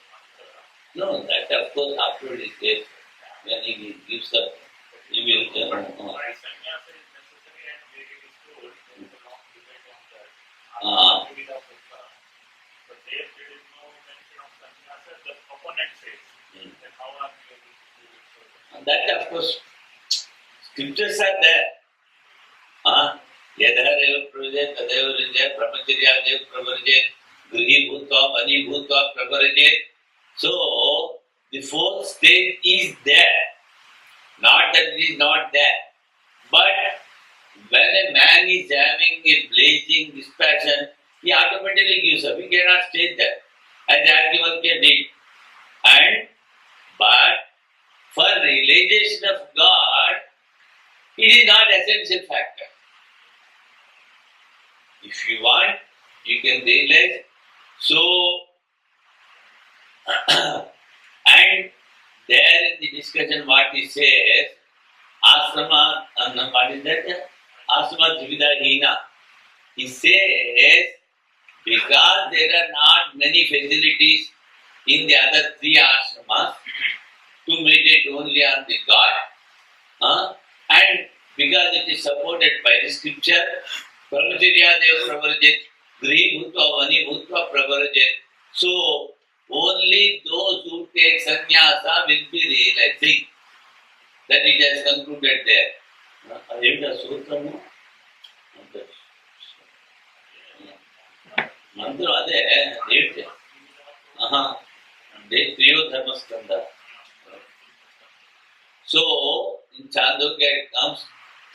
No, that of course afterward is there. When he gives up, he will. Why sannyasa is necessary and where it is told, there is a long debate on that. But there is no mention of sannyasa. The opponent says, then how are we able to prove it further? That of course, scriptures are there. यदहरेव प्रवर्जेत तदेव रजेत ब्रह्मचर्यादेव प्रवर्जेत गृही भूत्वा money भूत्वा प्रवर्जेत. So the fourth stage is there. Not that it is not there. But when a man is having a blazing dispassion, he automatically gives up. He cannot stay there. As Arjuna did. But for realization of God, it is not essential factor. If you want, you can realize. So, and there in the discussion what he says, asrama, what is that? Asrama Trivida Hina. He says, because there are not many facilities in the other three ashramas to meditate only on the God, and because it is supported by the scripture, Brahmacharya Dev Pravarjit, Grihi Bhutva, Vani Bhutva Pravarjit. So, only those who take sannyasa will be realizing that it has concluded there. Ayuda Sutramu? Mantra Ade, Ayuda. They Triyo Dharmaskanda. So, in Chandogya it comes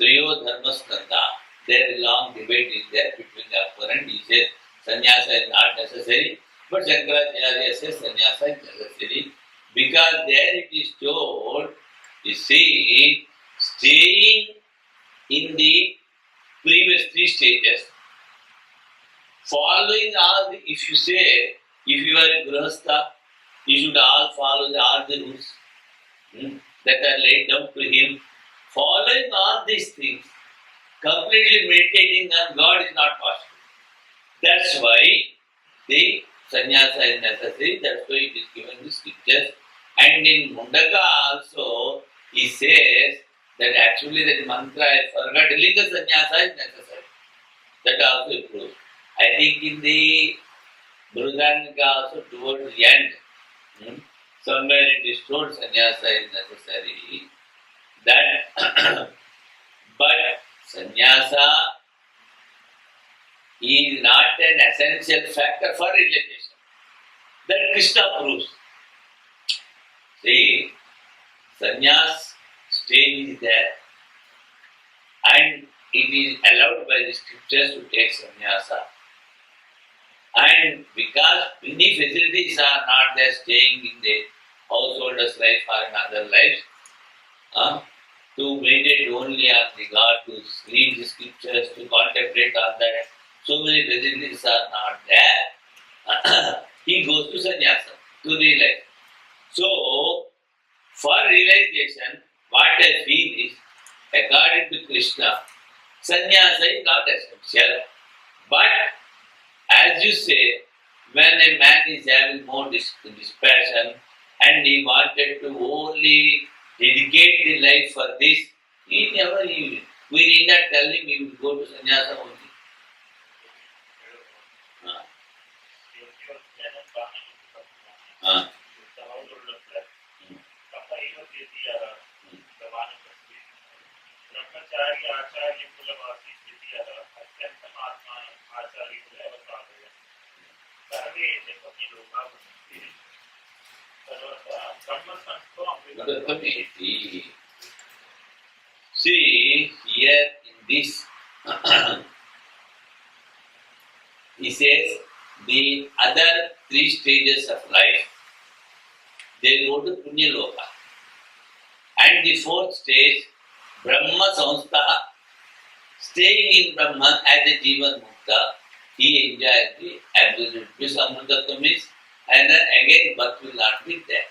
Triyo Dharmaskanda. There is a long debate is there between the opponent. He says sannyasa is not necessary, but Shankaracharya says sannyasa is necessary because there it is told, you see, staying in the previous three stages, following all the, if you say, if you are a grahastha, you should all follow all the rules that are laid down to him. Following all these things, completely meditating on God is not possible. That's why the sannyasa is necessary. That's why it is given in the scriptures. And in Mundaka also, he says that actually that mantra, I forgot, Linga sannyasa is necessary. That also proves. I think in the Brudhanika also towards the end, somewhere it is told sannyasa is necessary. That, but sannyasa is not an essential factor for realization. That Krishna proves. See, sannyas stage is there and it is allowed by the scriptures to take sannyasa. And because many facilities are not there staying in the householder's life or in other lives, to meditate only on the God, to read the scriptures, to contemplate on that, so many facilities are not there. He goes to sannyasa to realize. So, for realization, what I feel is, according to Krishna, sannyasa is not essential. But, as you say, when a man is having more dispassion and he wanted to only dedicate the life for this, we need not tell him he will go to sannyasa only. See, here in this, he says, the other three stages of life, they go to Punya Loka. And the fourth stage, Brahma Samstha, staying in Brahman as a Jivan Mukta, he enjoys the absolute bliss. Amritattva means, and then again birth will not be there.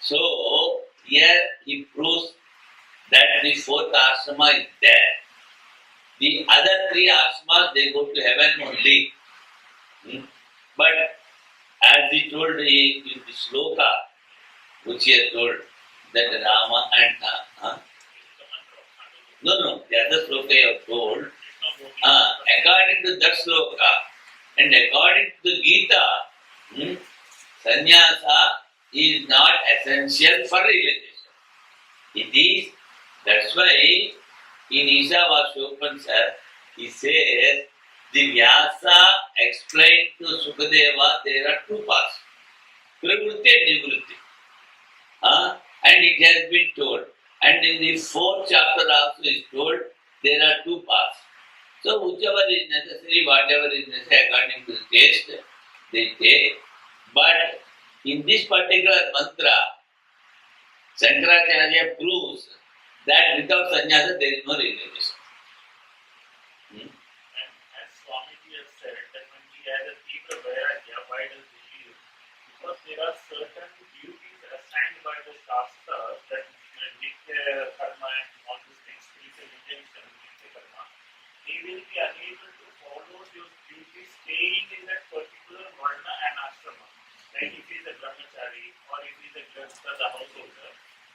So, here he proves that the fourth ashrama is there. The other three ashramas, they go to heaven only. But as he told in the sloka, which he has told, that Rama and no, the other sloka he has told, according to that sloka and according to the Gita, sannyasa is not essential for realization. It is, that's why in Ishavashopanishad he says, the Vyasa explained to Sukadeva there are two paths, Pravritti and Nivritti. And it has been told. And in the fourth chapter also is told there are two paths. So whichever is necessary, whatever is necessary according to the taste, they take. But in this particular mantra, Shankaracharya proves that without sannyasa there is no realization. And as Swami has said, that when he has a deeper vairagya, why does he leave? Because there are certain duties assigned by the Shastras that Nitya Karma and all these things, spiritual intention, Nitya Karma, they will be unable to follow those duties staying in that particular Varna and Ashrama. Like if he is a Brahmachari or if he is a Grahastha, the householder,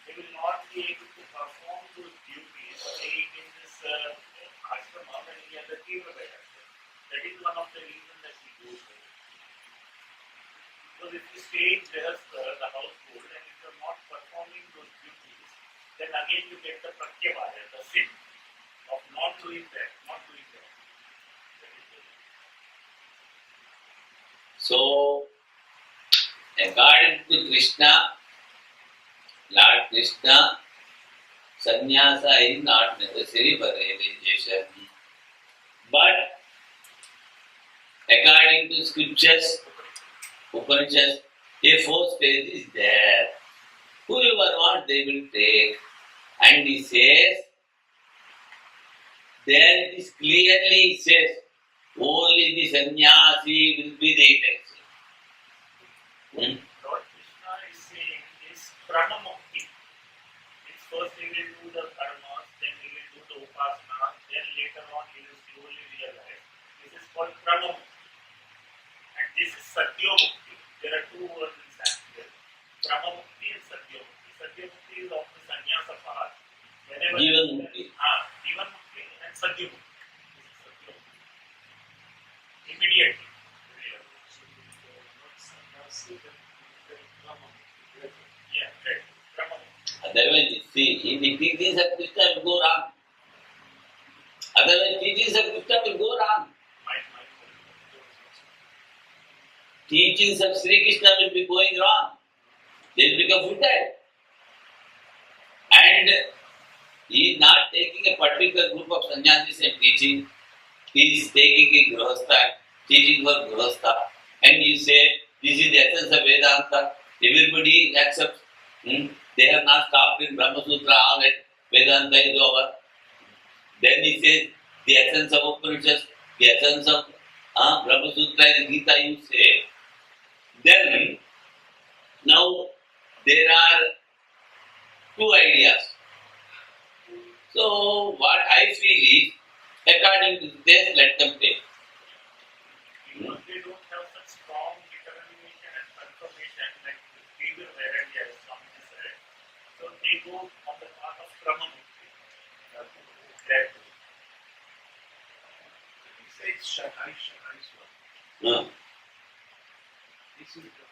they will not be able to perform those duties staying in this ashrama when he has a deeper vairagya. That is one of the reasons that he goes there. Because if you stay in the household, and if you are not performing those duties, then again you get the pratyavaya, the sin of not doing that. So, according to Krishna, Lord Krishna, sannyasa is not necessary for realization. But according to scriptures, Upanishads, a fourth stage is there. Whoever wants, they will take. And he says, there this clearly says, only the sannyasi will be the intention. Lord Krishna is saying this pranamukti. It's first he will do the karmas, then he will do the upasana, then later on he will slowly realize. This is called pranamukti. And this is satyamukti. There are two words in Sanskrit. Pranamukti and satyamukti. Satyamukti is of the sannyasa path. Jivanmukti. Jivanmukti and satyamukti. Immediately. Yeah, right. Otherwise, see, in the teachings of Krishna will go wrong. Otherwise, teachings of Krishna will go wrong. Teachings of Sri Krishna will be going wrong. They will become futile. And he is not taking a particular group of sannyasis and teaching. He is taking a grihastha, teaching for grihastha. And you say, this is the essence of Vedanta. Everybody accepts. They have not stopped in Brahma Sutra, all right. Vedanta is over. Then he says, the essence of Upanishads, the essence of Brahma Sutra and Gita, you say. Then, now, there are two ideas. So, what I feel is, according to this, let them take. Because they don't have such strong determination and confirmation like the previous vairagya, as Swami said. So they go on the path of Pramamukti. He says Shadai Swami. This is the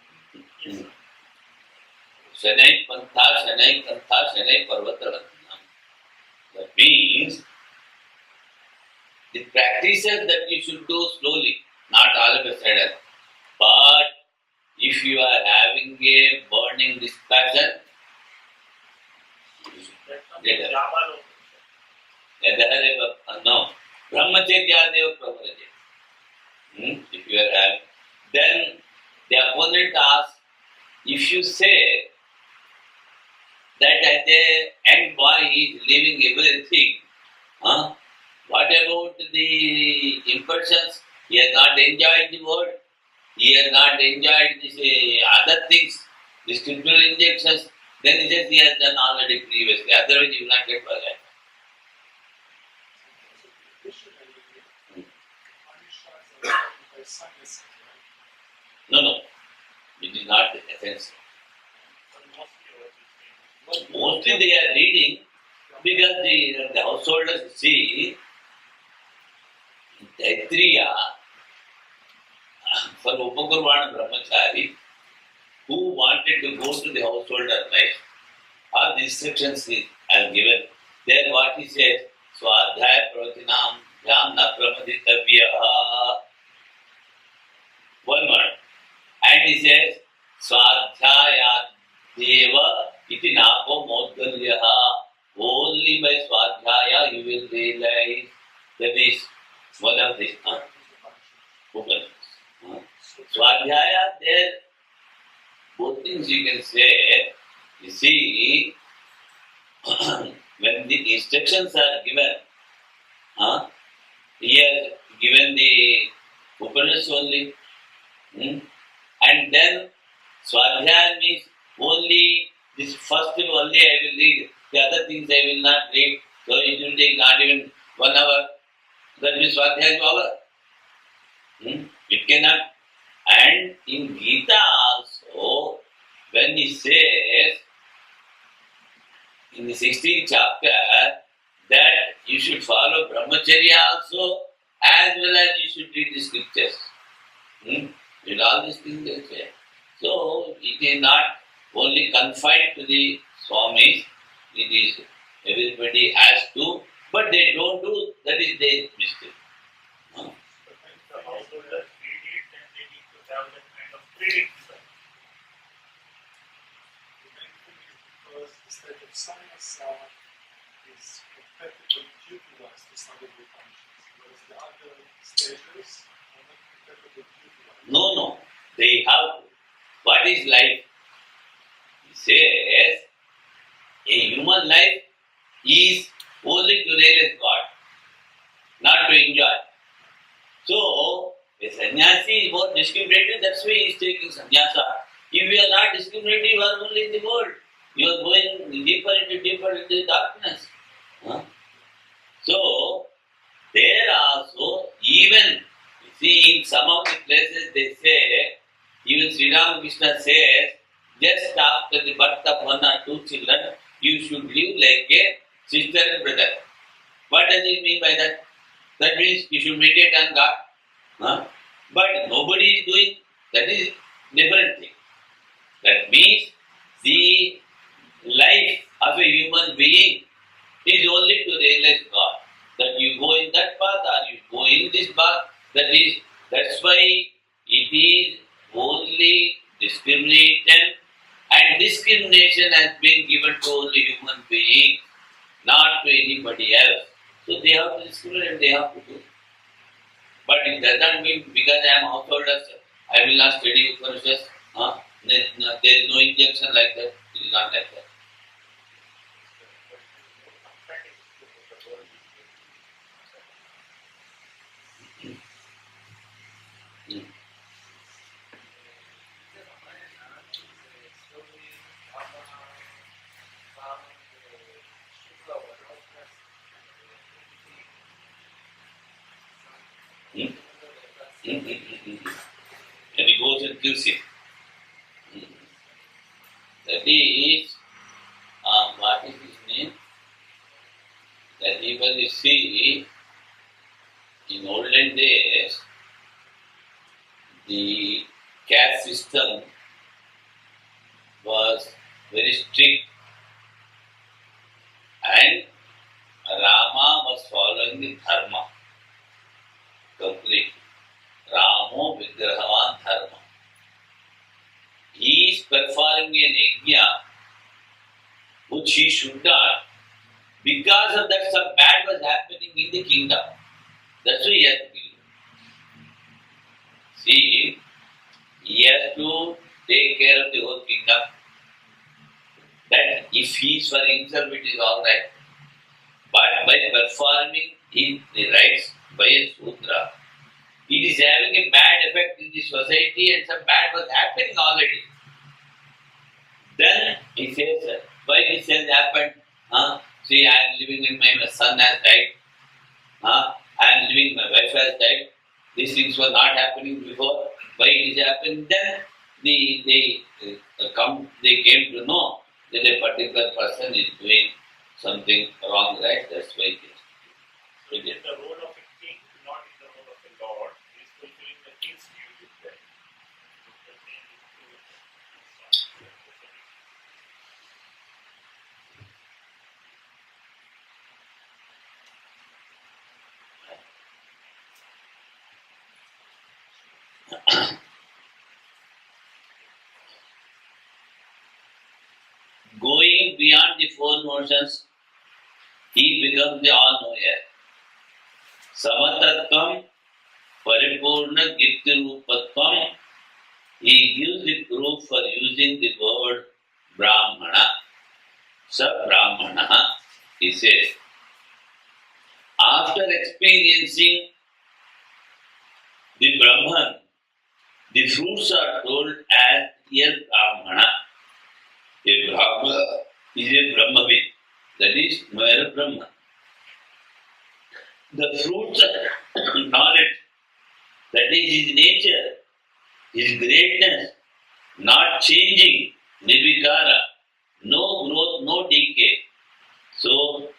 Shanai Pantha, Shanai Kantha, Shanai Parvata. That means the practices that you should do slowly, not all of a sudden. But if you are having a burning dispassion, get up. No. Brahmacharya Pravaraja. If you are having, then the opponent asks, if you say that at the end boy he is leaving everything, what about the impressions? He has not enjoyed the world, he has not enjoyed this, other things, the spiritual injections, then he says he has done already previously, otherwise he will not get Bhagavan. No. is not essential. Mostly they are reading because the householders see Taitriya for Upakurvana Brahmachari who wanted to go to the householder life. All the instructions are given. There what he says, Swadhyaya Pravatinam Jam Na Pramaditavyaha. One word. And he says, Swadhyaya Deva Iti Nako Modgalyaha. Only by Swadhyaya you will realize that is one of the Upanishads. Swadhyaya, there, both things you can say. You see, when the instructions are given, he has given the Upanishads only. And then Swadhyaya means only this first thing only I will read, the other things I will not read. So it will take not even 1 hour. That means Swadhyaya is over. It cannot. And in Gita also, when he says in the 16th chapter that you should follow brahmacharya also as well as you should read the scriptures. With all these things they say. So it is not only confined to the Swamis, it is everybody has to, but they don't do, that is their mistake. The householders read it and they need to have that kind of training. Because the state of science is compatible duty-wise to some of the functions, whereas the other stages are not compatible duty-wise. No. They have to. What is life? He says, a human life is only to realize God, not to enjoy. So, a sannyasi is more discriminative, that's why he is taking sannyasa. If you are not discriminative, you are only in the world. You are going deeper into the darkness. So, there also, even, you see, in some of the places they say, even Sri Ramakrishna says, just after the birth of 1 or 2 children, you should live like a sister and brother. What does it mean by that? That means you should meditate on God. But nobody is doing, that is different thing. That means the life of a human being is only to realize God. That you go in that path or you go in this path, that's why it is only discrimination, and discrimination has been given to only human beings, not to anybody else. So they have to discriminate, they have to do. But it does not mean because I am householder, I will not study Upanishads. There is no injunction like that. It is not like that. And he goes and kills him. That is, what is his name? That even you see, in olden days, the caste system was very strict, and Rama was following the dharma completely. Ramo Vigrahavan Dharma. He is performing an yajna which he should not. Because of that, some bad was happening in the kingdom. That's why he has to kill. See, he has to take care of the whole kingdom. That if he is for himself, it is alright. But by performing the rights by a Sudra, it is having a bad effect in the society and some bad was happening already. Then he says, why this has happened? See, I am living in my son has died. I am living, my wife has died. These things were not happening before. Why it is happening? Then they came to know that a particular person is doing something wrong, right? That's why it is. So it is the role of a king, not in the role of a lord. He is fulfilling the king's duty there. Going beyond the four notions, he becomes the all-knower. Samatatvam, Paripurna Girtirupatvam, he gives the proof for using the word Brahmana. Sa-Brahmana, he says. After experiencing the Brahman, the fruits are told as real Brahmana. A Brahmana is a Brahmavid, that is, knower of Brahman. The fruits of knowledge, that is his nature, his greatness, not changing, nirvikara, no growth, no decay. So,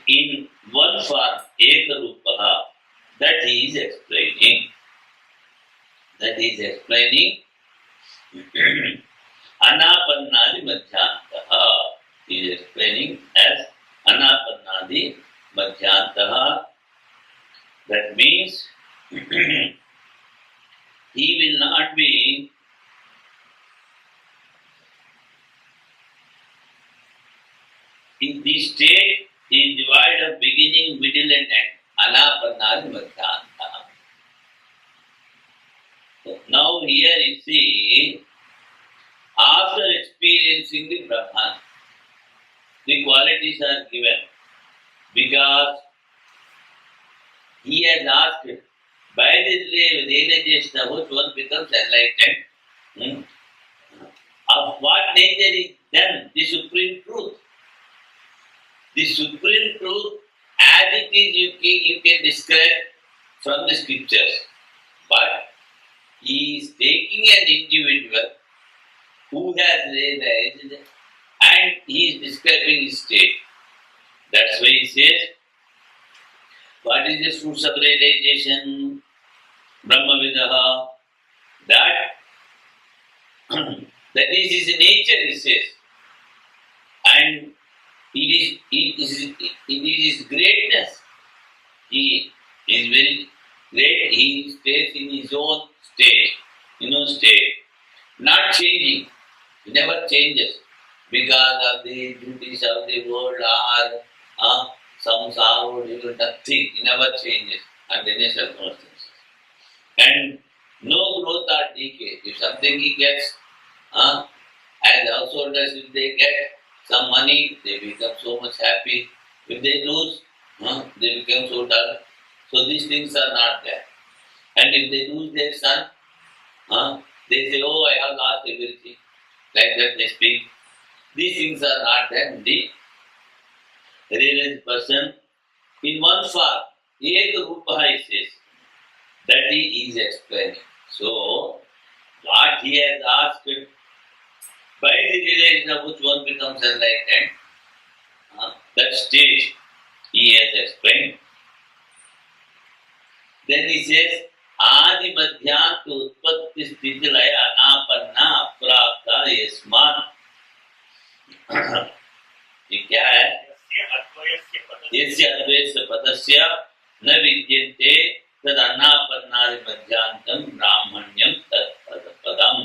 in one form, ekarupaha, that he is explaining. That is explaining Anapannadi Madhyantaha. He is explaining as Anapannadi Madhyantaha. That means he will not be in this state is divided of beginning, middle and end. Anapannadi Madhyantaha. Now here you see, after experiencing the Brahman, the qualities are given because he has asked, by the realization of which one becomes enlightened, of what nature is then the supreme truth. The supreme truth, as it is, you can describe from the scriptures. But he is taking an individual who has realized and he is describing his state. That's why he says, what is the fruits of realization? Brahmavidaha. That is his nature, he says. And it is his greatness. He is very great. He stays in his own state, not changing. He never changes because of the duties of the world or some sorrow, nothing. He never changes under any circumstances. And no growth or decay. If something he gets, as householders, if they get some money, they become so much happy. If they lose, they become so dull. So these things are not there. And if they lose their son, they say, oh, I have lost everything. Like that they speak. These things are not there in the realized person. In one form, Ekarupaha he says, that he is explaining. So, what he has asked, by the realization of which one becomes enlightened, that stage he has explained. Then he says, Adi Madhyanta Utpatti Sthiti Laya Anapanna Aprapta Yasman. ये क्या है? यस्य अद्वैस्य पदस्य न विद्यन्ते तद अनापन्नादि मध्यांतम ब्राह्मण्यम तत् पदम.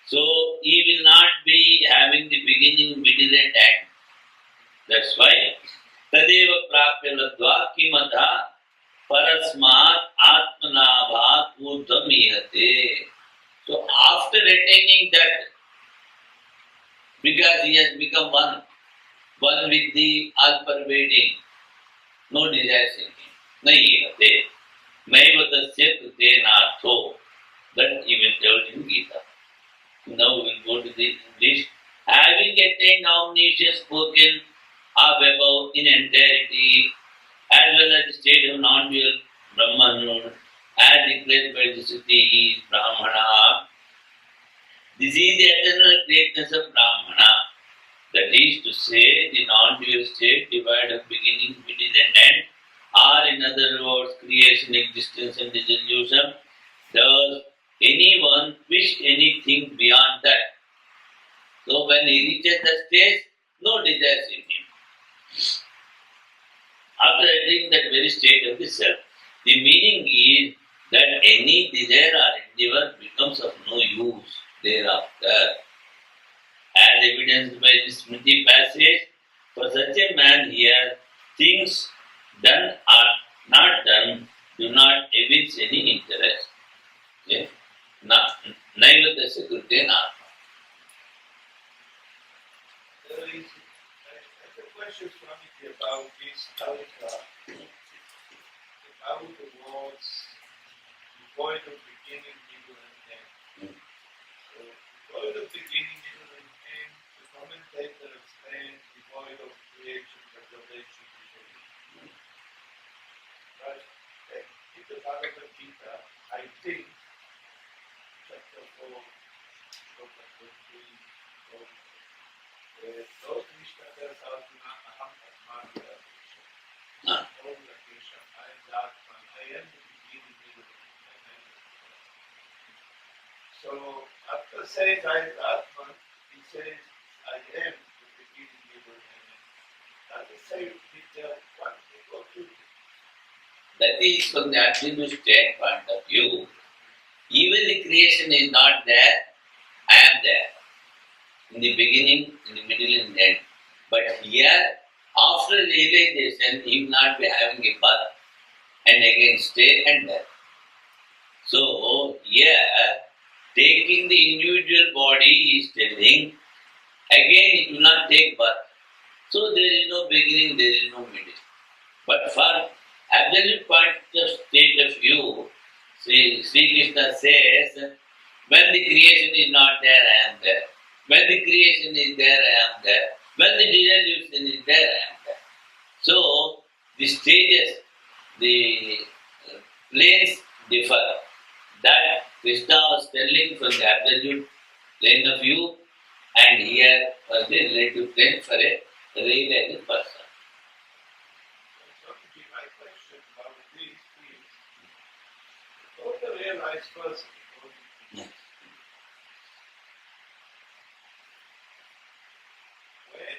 So he will not be having the beginning, middle and end. That's why तदेव प्राप्य लब्ध्वा किमथा परस्मात् आत्मनाभात् ऊर्ध्वम् ईहते. So after attaining that, because he has become one with the all-pervading, no desires in him. Naihate. Naiva tasya krutenartho. That he will tell in Gita. Now we will go to the English. Having attained omniscience spoken of above in entirety, as well as the state of non-dual Brahman, as declared by the Sruti, he is Brahmana. This is the eternal greatness of Brahmana. That is to say, the non-dual state, devoid of beginning, middle, and end, or in other words, creation, existence, and dissolution. Does anyone wish anything beyond that? So when he reaches the stage, no desires in him. After entering that very state of the self, the meaning is that any desire or endeavor becomes of no use thereafter. As evidenced by the Smriti passage, for such a man here, things done or not done do not evince any interest. Okay? Naiva tasya krutena. There is a question, Swami, about this talika, about the words void of beginning, middle, and end. So, void of beginning, middle, and end, the commentator explains the void of creation, preservation, evolution. But in the Bhagavad Gita, I think, chapter 4, chapter 3, Lord Krishna tells Arjuna, Aham Atman Krishna. Om Krishna, I am the Atman, I am the beginning, middle, and end. So, after saying I am the Atman, he says, I am the beginning, middle, and end. At the same time, what to do? That is from the attribute standpoint of view. Even the creation is not there, I am there. In the beginning, in the middle, and the end. But here, after realization, he will not be having a birth and again stay and death. So, here, taking the individual body is telling, again it will not take birth. So, there is no beginning, there is no middle. But for absolute point of state of view, Sri Krishna says, when the creation is not there, I am there. When the creation is there, I am there. When the dissolution is there, I am there. So, the stages, the planes differ. That Krishna was telling from the absolute plane of view, and here was the relative plane for a realized person. So, my question about this is, for the realized person, when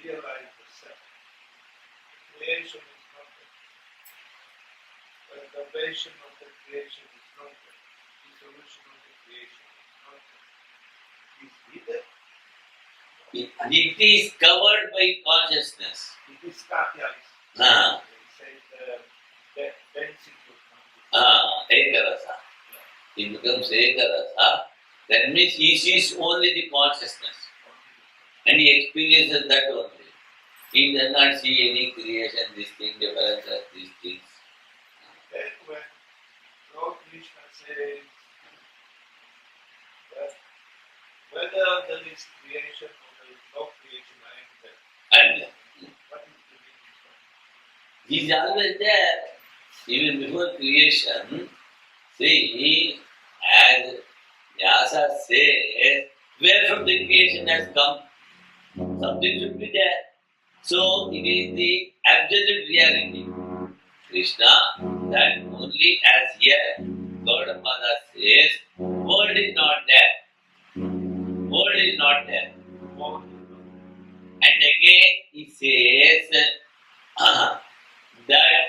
you realize the self, creation is not there. Preservation of the creation is not there. Dissolution of the creation is not there. Is he there? It is covered by consciousness. It is Katya. Ah. It says dancing with consciousness. Ekarasa. It becomes Ekarasa. That means he sees only the consciousness. And he experiences that only. He does not see any creation, this thing, differences, these things. Then when Lord Krishna says that whether there is creation or there is no creation, I am there. And What is the meaning of he is always there. Even before creation, see, as Vyasa says, where from the creation has come, something should be there. So it is the absolute reality. Krishna, that only as here, Gaudapada says, world is not there. World is not there. And again he says that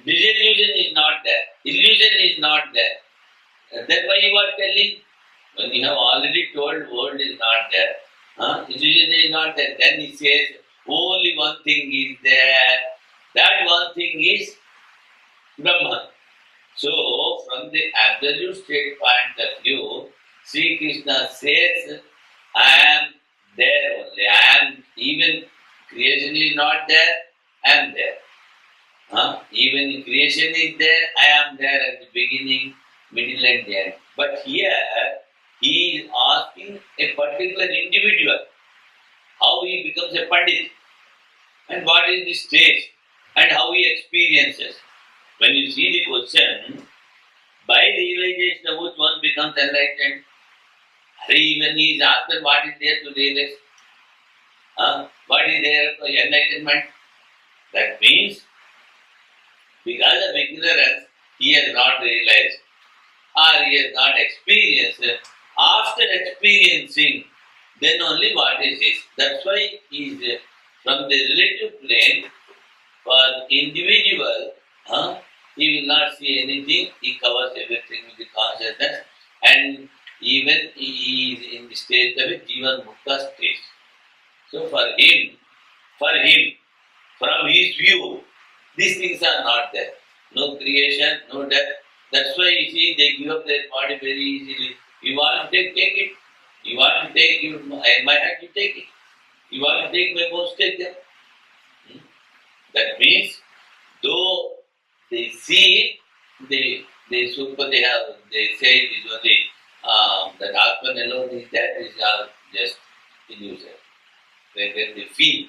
disillusion is not there. Illusion is not there. That's why you are telling, when you have already told world is not there, illusion is not there, then he says only one thing is there. That one thing is Brahman. So, from the absolute state point of view, Sri Krishna says, I am there only. I am, even creation is not there, I am there. Even creation is there, I am there at the beginning, middle and end. But here, he is asking a particular individual how he becomes a Pandit and what is the stage and how he experiences. When you see the question, By realization of which one becomes enlightened. Even he is asked that what is there to realize? What is there for enlightenment? That means, because of ignorance, he has not realized or he has not experienced. After experiencing, then only what is his. That's why he is from the relative plane for individual, he will not see anything, he covers everything with the consciousness, and even he is in the state of a Jivan Mukta state. So for him, from his view, these things are not there. No creation, no death. That's why you see they give up their body very easily. You want to take it. You want to take my hand, you take it. You want to take my bones, take them. That means, though they see it, they say it is only that Atman alone is there, is all just illusion. When they feel.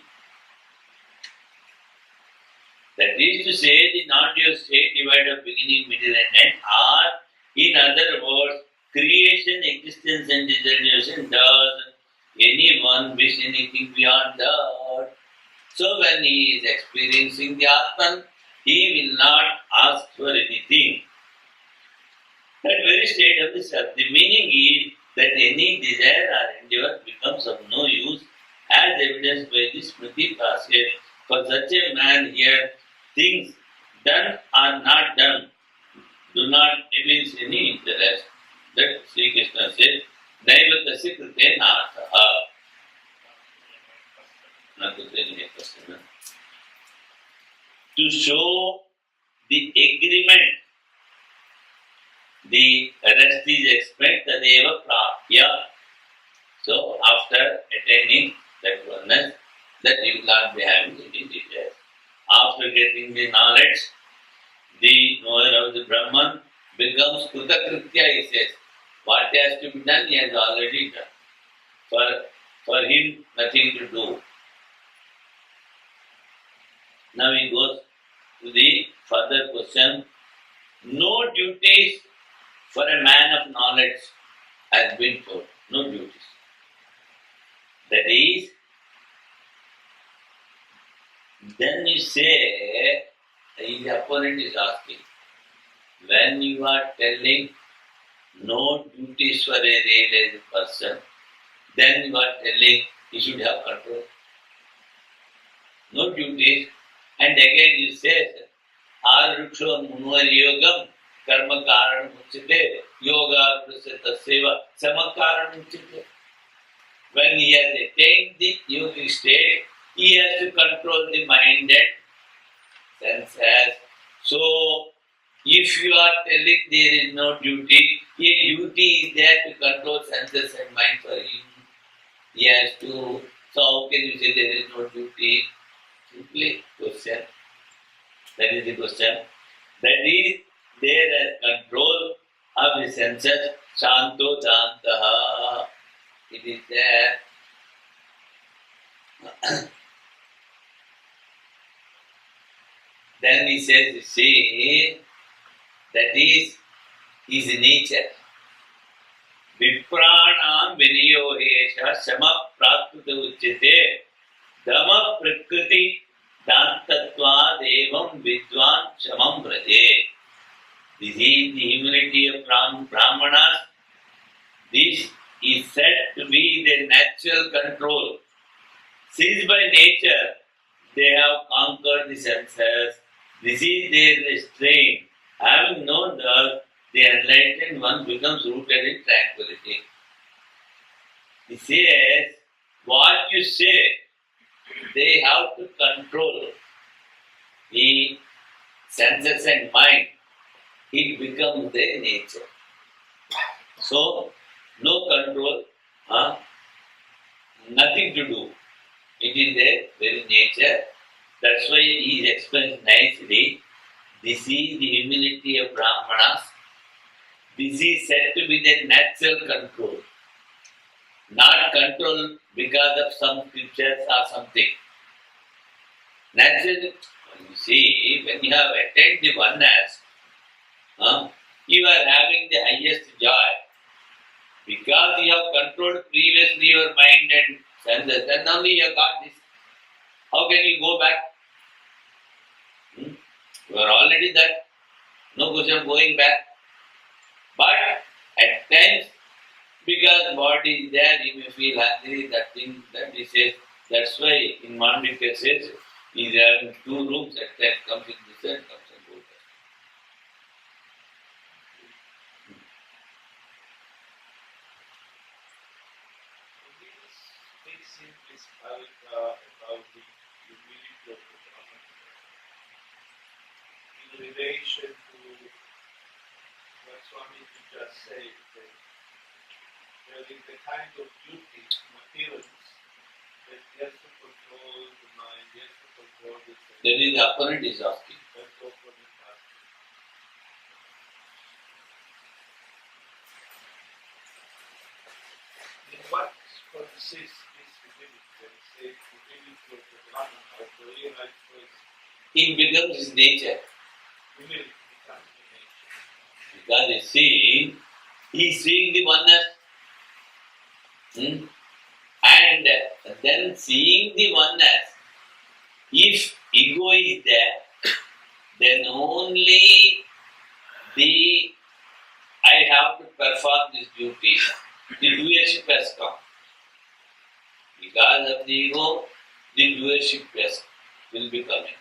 That is to say, the non-dual state divided of beginning, middle and end are, in other words, creation, existence and dissolution. Does anyone wish anything beyond that? So when he is experiencing the Atman, he will not ask for anything. That very state of the self. The meaning is that any desire or endeavor becomes of no use, as evidenced by the Smriti passage. For such a man here, things done or not done do not evince any interest. That Sri Krishna says, Naiva tasya krite nartha. To show the agreement, the rest is expected tadeva prapya. So after attaining that oneness, that you will not be having any details. After getting the knowledge, the knower of the Brahman becomes Kutakritya, he says. What has to be done, he has already done. For him, nothing to do. Now he goes to the further question. No duties for a man of knowledge has been told. No duties. That is, then you say, his opponent is asking, when you are telling no duties for a realized person, then you are telling he should have control. No duties. And again you say, Aruksho Munvar Yogam Karma Karan Muchite Yoga Prasata Seva Samakaran Muchite. When he has attained the yogic state, he has to control the mind and senses. So, if you are telling there is no duty, a duty is there to control senses and mind for him. He has to. So, how can you say there is no duty? Simply question. That is the question. That is there as control of the senses. Shanto Jantaha. It is there. Then he says, you see, that is his nature. Vipranam viniyohesha sama prakuta uchyate dhamma prakriti dantatva devam vidwan shamam vraje. This is the humility of Brahmanas. This is said to be their natural control. Since by nature they have conquered the senses, this is their restraint. Having known that, the enlightened one becomes rooted in tranquility. He says, what you say, they have to control the senses and mind. It becomes their nature. So, no control, nothing to do. It is their very nature. That's why he explains nicely. This is the humility of Brahmanas. This is said to be their natural control. Not control because of some scriptures or something. Naturally, you see, when you have attained the oneness, you are having the highest joy. Because you have controlled previously your mind and senses, then only you have got this. How can you go back? You are already there. No question of going back. But at times, because body is there, you may feel hungry, that thing, that he says. That's why in Mandukya says, he is having 2 rooms, at times comes in this side, comes in both sides. Speak simply about the humility of the Brahman in relation to what Swami just said, that there is a kind of duty in appearance that he has to control the mind, he has to control the senses. That is the opponent is asking. That's the opponent asking. In what consists this humility? When he says humility of the Brahman, of the realized person, It becomes his nature. humility becomes the nature. Because he is seeing the oneness. And then seeing the oneness, if ego is there, then only I have to perform this duty. The doership has come. Because of the ego, the doership will be coming.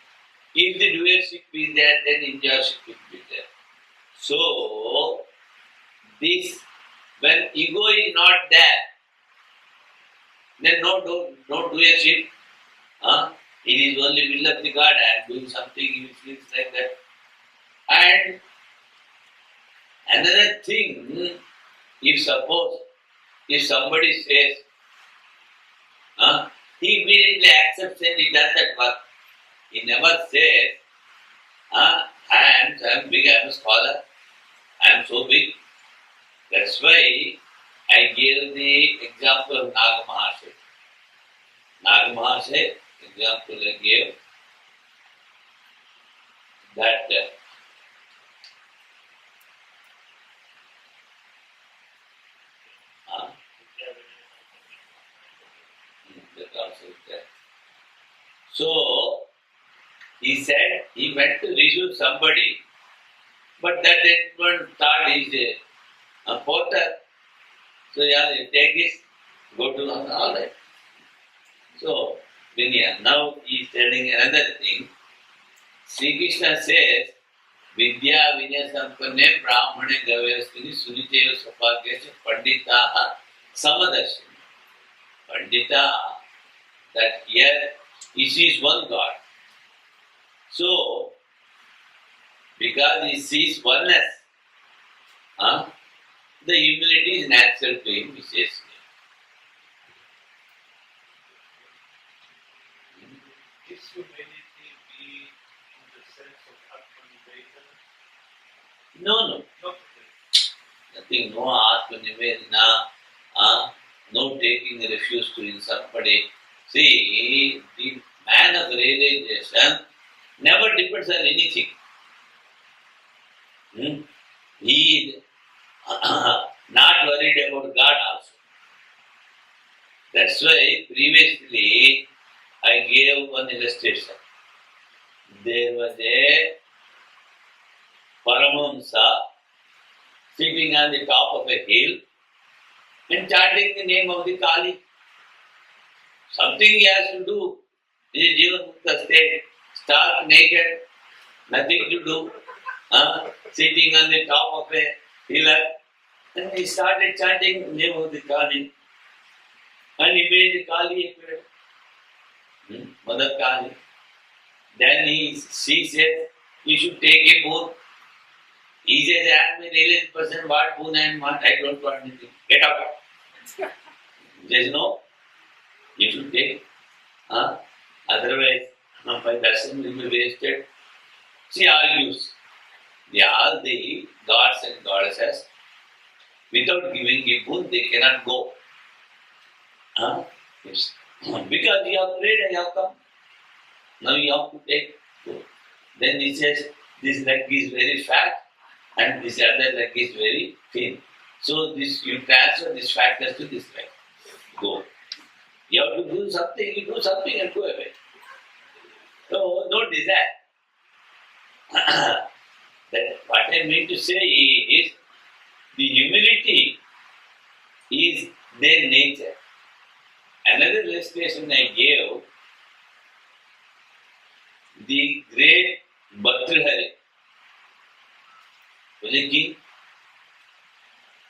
If the doership is there, then enjoyship will be there. So, when ego is not there, then no doership. It is only will of the God. I am doing something, he feels like that. And another thing, if somebody says, he immediately accepts and he does that work. He never says, I am big, I am a scholar, I am so big. That's why I gave the example of Naga Mahasaya. Naga Mahasaya, example I gave, that that also is there. So, he said he went to receive somebody, but that gentleman thought he is a porter. So, you take this, go to all right. So, now he is telling another thing. Sri Krishna says, Vidya Vinaya Sampanne Brahmane Gavyastini Suniteva Sapagyasya Panditaha Samadashini. Pandita, that here he sees one God. So, because he sees oneness, the humility is natural to him, he says. This humility be in the sense of Atma-nivedana? No. Not Nothing, no Atma-nivedana, no taking refuge to somebody. See, the man of realization never depends on anything. He is not worried about God also. That's why previously I gave one illustration. There was a Paramahamsa sitting on the top of a hill and chanting the name of the Kali. Something he has to do. This is Jivan Mukta state. Stark naked, nothing to do. Sitting on the top of a pillar. And he started chanting the name of the Kali. And he made the Kali appear. Mother Kali. Then she says, you should take a boon. He says, I am a realized person, what boon I want? I don't want anything. Get out. He says, no, you should take. Otherwise, my darshan will be wasted. She argues. All the gods and goddesses, without giving a boon, they cannot go. Yes. Because you have prayed, I have come. Now you have to take. Then he says, this leg is very fat. and this other leg is very thin. So this you transfer this fatness to this leg. Go. You have to do something, you do something and go away. So no desire. That what I mean to say is the humility is their nature. Another illustration I gave, the great Bhartrihari was a king,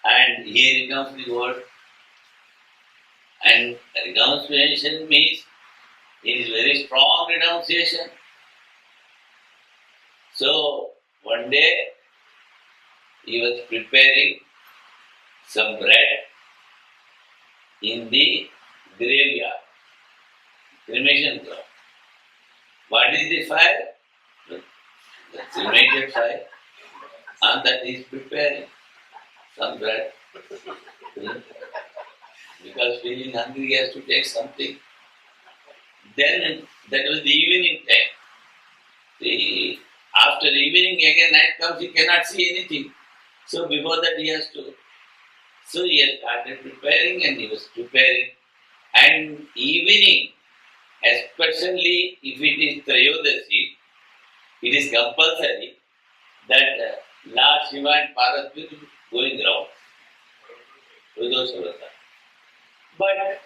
and he renounced the world. And renunciation means it is very strong renunciation. So one day he was preparing some bread in the graveyard, cremation ground. What is the fire? The cremated fire. And that he is preparing some bread. Because feeling hungry, he has to take something. Then that was the evening time. See, after evening again night comes, he cannot see anything. So before that he has to. So he has started preparing and he was preparing. And evening, especially if it is Trayodasi, it is compulsory that Lord Shiva and Parvati will be going round. But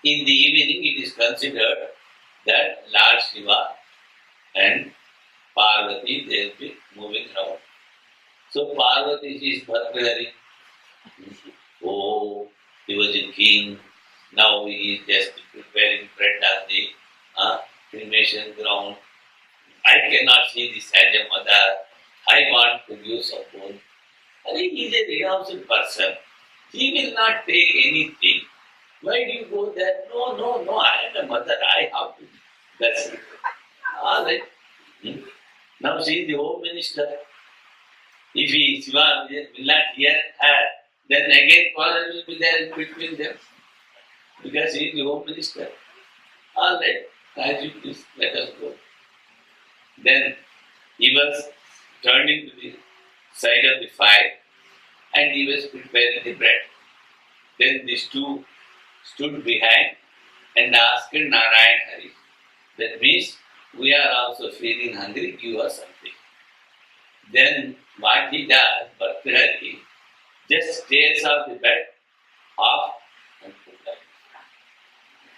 in the evening it is considered that Lord Shiva and Parvati, they will be moving around. So Parvati is Bhartrihari. Oh, he was a king. Now he is just preparing bread on the cremation ground. I cannot see this as a mother. I want to give support. He is a renounced person. He will not take anything. Why do you go there? No, I am a mother. I have to. That's it. All right. Now see the Home Minister. If he Shiva will not hear her, then again quarrel will be there between them. Because he is the Home Minister. All right. As you please, let us go. Then he was turning to the side of the fire and he was preparing the bread. Then these two stood behind and asked Narayan Hari. That means we are also feeling hungry, give us something. Then what he does, Bhartrihari, just stares off the bed, off and put that.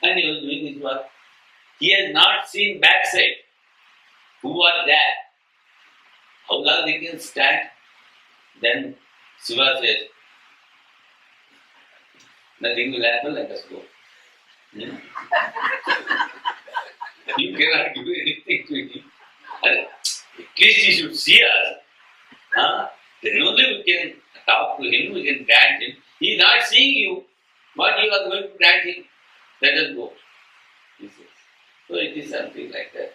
And he was doing his work. He has not seen backside. Who are there? How long they can stand? Then Shiva says, nothing will happen, let us go. You cannot do anything to him. At least he should see us. Then only we can talk to him, we can grant him. He is not seeing you. What you are going to grant him? Let us go. He says. So it is something like that.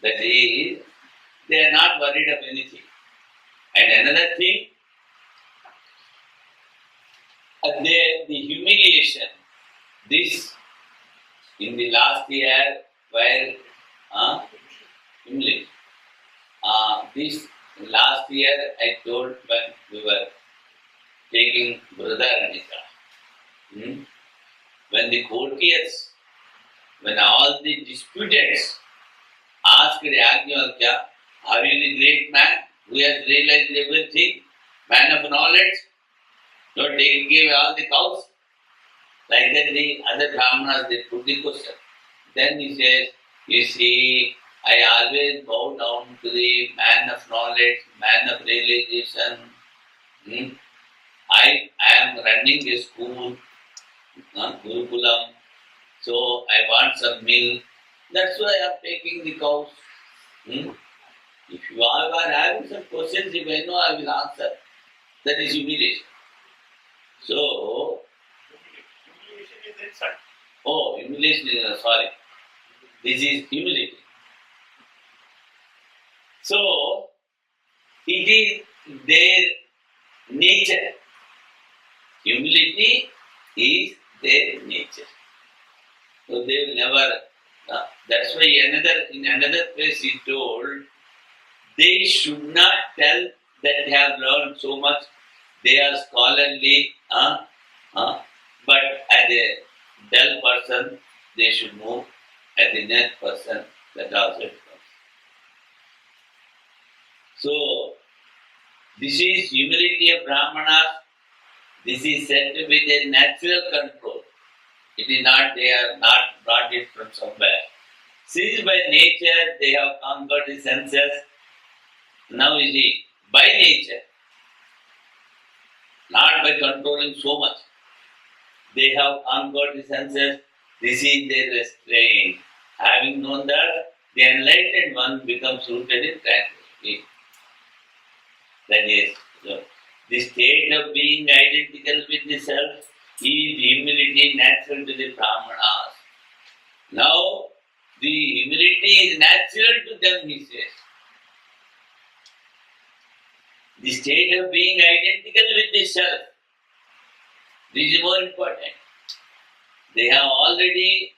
That they are not worried of anything. And another thing, the humiliation, this in the last year where humiliation. This last year I told when we were taking Brother when the courtiers, when all the disputants asked Yajnavalkya, are you the great man who has realized everything, man of knowledge, not taking away all the cows? Like that the other Brahmanas, they put the question. Then he says, you see, I always bow down to the man of knowledge, man of realization. I am running a school, Gurukulam, so I want some milk. That's why I am taking the cows. If you are having some questions, if I know, I will answer. That is humiliation. So, Humiliation is insult. oh, humiliation is, sorry. This is humility. So, it is their nature. Humility is their nature. So they will never. That's why in another place he told, they should not tell that they have learned so much, they are scholarly, but as a dull person, they should move. As a net person, that also it comes. So, this is humility of Brahmanas. This is said to be their natural control. It is not, they have not brought it from somewhere. Since by nature they have conquered the senses, now you see, by nature, not by controlling so much, they have conquered the senses, this is their restraint. Having known that, the enlightened one becomes rooted in tranquility. That is, the state of being identical with the self is humility natural to the Brahmanas. Now, the humility is natural to them, he says. The state of being identical with the self, this is more important. They have already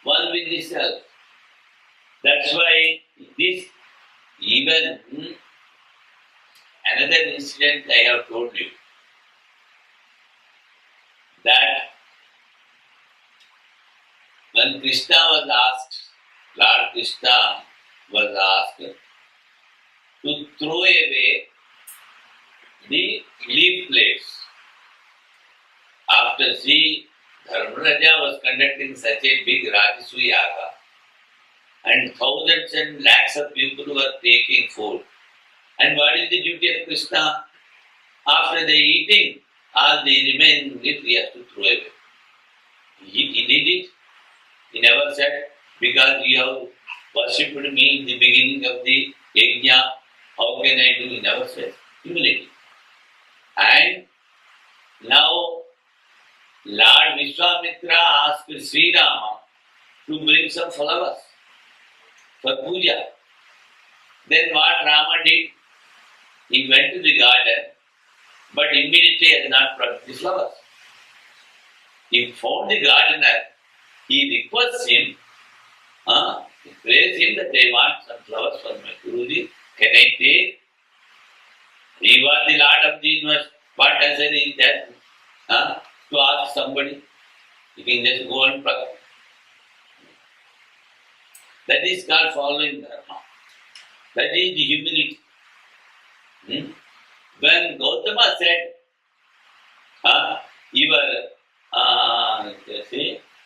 one with the self. That's why this, even another incident I have told you, that when Krishna was asked, Lord Krishna was asked to throw away the leaf plates. After Dharmaraja was conducting such a big Rajasuya Yaga, and thousands and lakhs of people were taking food. And what is the duty of Krishna? After the eating, all the remaining meat he has to throw away. He did it. He never said, because you have worshipped me in the beginning of the yajna, how can I do? He never said. Humility. And now, Lord Vishwamitra asked Sri Rama to bring some flowers for puja. Then what Rama did? He went to the garden, but immediately has not brought the flowers. He found the gardener, he requests him, he prays him that they want some flowers for my Guruji. Can I take? He was the Lord of the universe. What answer is that? To ask somebody, you can just go and pluck. That is called following Dharma. That is the humility. When Gautama said, your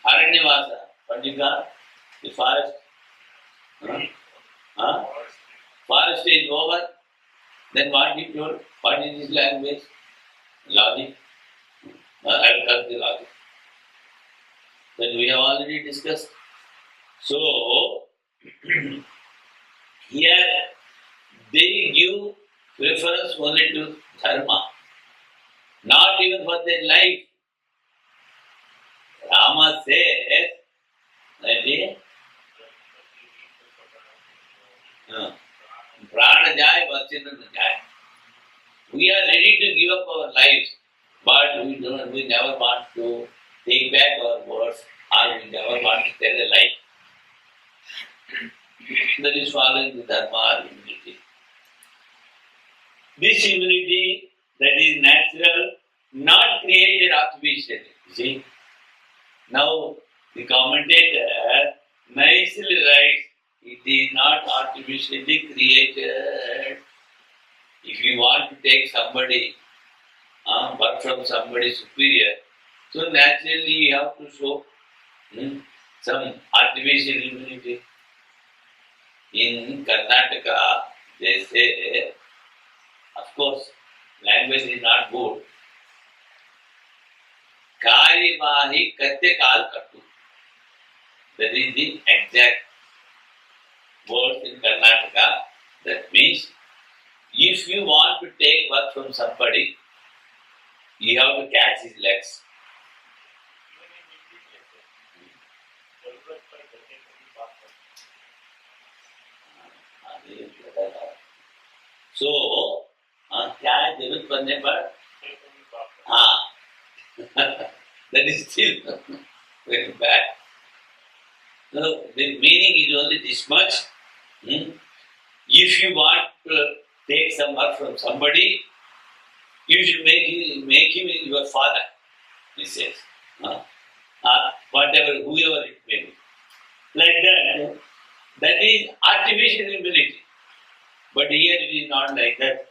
Aranyavasa, Pandika, the forest, forest is over, then what he told? What is his language? Logic. I will cut the logic. Then we have already discussed. So, here they give preference only to dharma, not even for their life. Rama says, Prana jai, Vachana jai. We are ready to give up our lives, but we never want to take back our words, or we never want to tell a lie. That is following the dharma or humility. This humility that is natural, not created artificially. See? Now the commentator nicely writes, it is not artificially created. If you want to take somebody, work from somebody superior, so naturally you have to show some artificial humility. In Karnataka, they say, of course, language is not good. Karivahi katte kal kattu. That is the exact word in Karnataka. That means, if you want to take work from somebody, you have to catch his legs. So, क्या है जरूरत पड़ने पर that is still very bad. So, the meaning is only this much. If you want to take some work from somebody, you should make him your father, he says. Whatever, whoever it may be. Like that, that is artificial humility. But here it is not like that.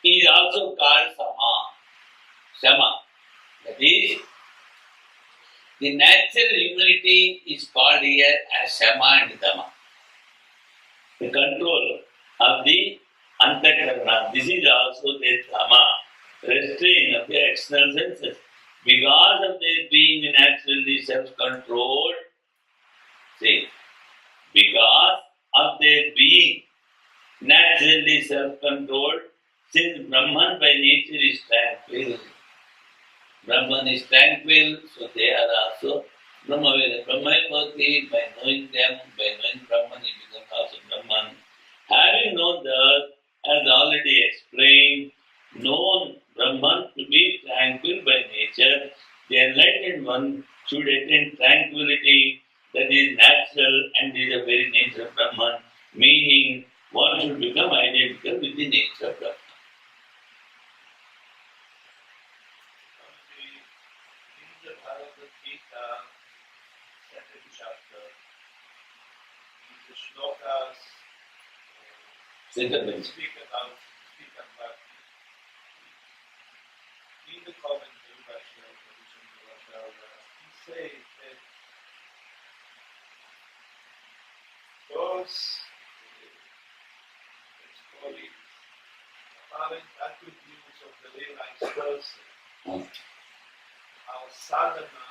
He is also called Sama. That is, the natural humility is called here as Sama and Dama. The control of the Antakarana. This is also the Dama, restraint of the external senses. Because of their being naturally self-controlled, because of their being naturally self-controlled, since Brahman by nature is tranquil, Brahman is tranquil, so they are also Brahmaveda. Brahmaveda, by knowing them, by knowing Brahman, he becomes also Brahman. Having known the earth, as already explained, known Brahman to be tranquil by nature, the enlightened one should attain tranquility that is natural and is the very nature of Brahman, meaning one should become identical with the nature of Brahman. In the Bhagavad Gita, second chapter, in the shlokas, speak about in the commentary by Srila, he says that those apparent attributes of the realized person are sadhana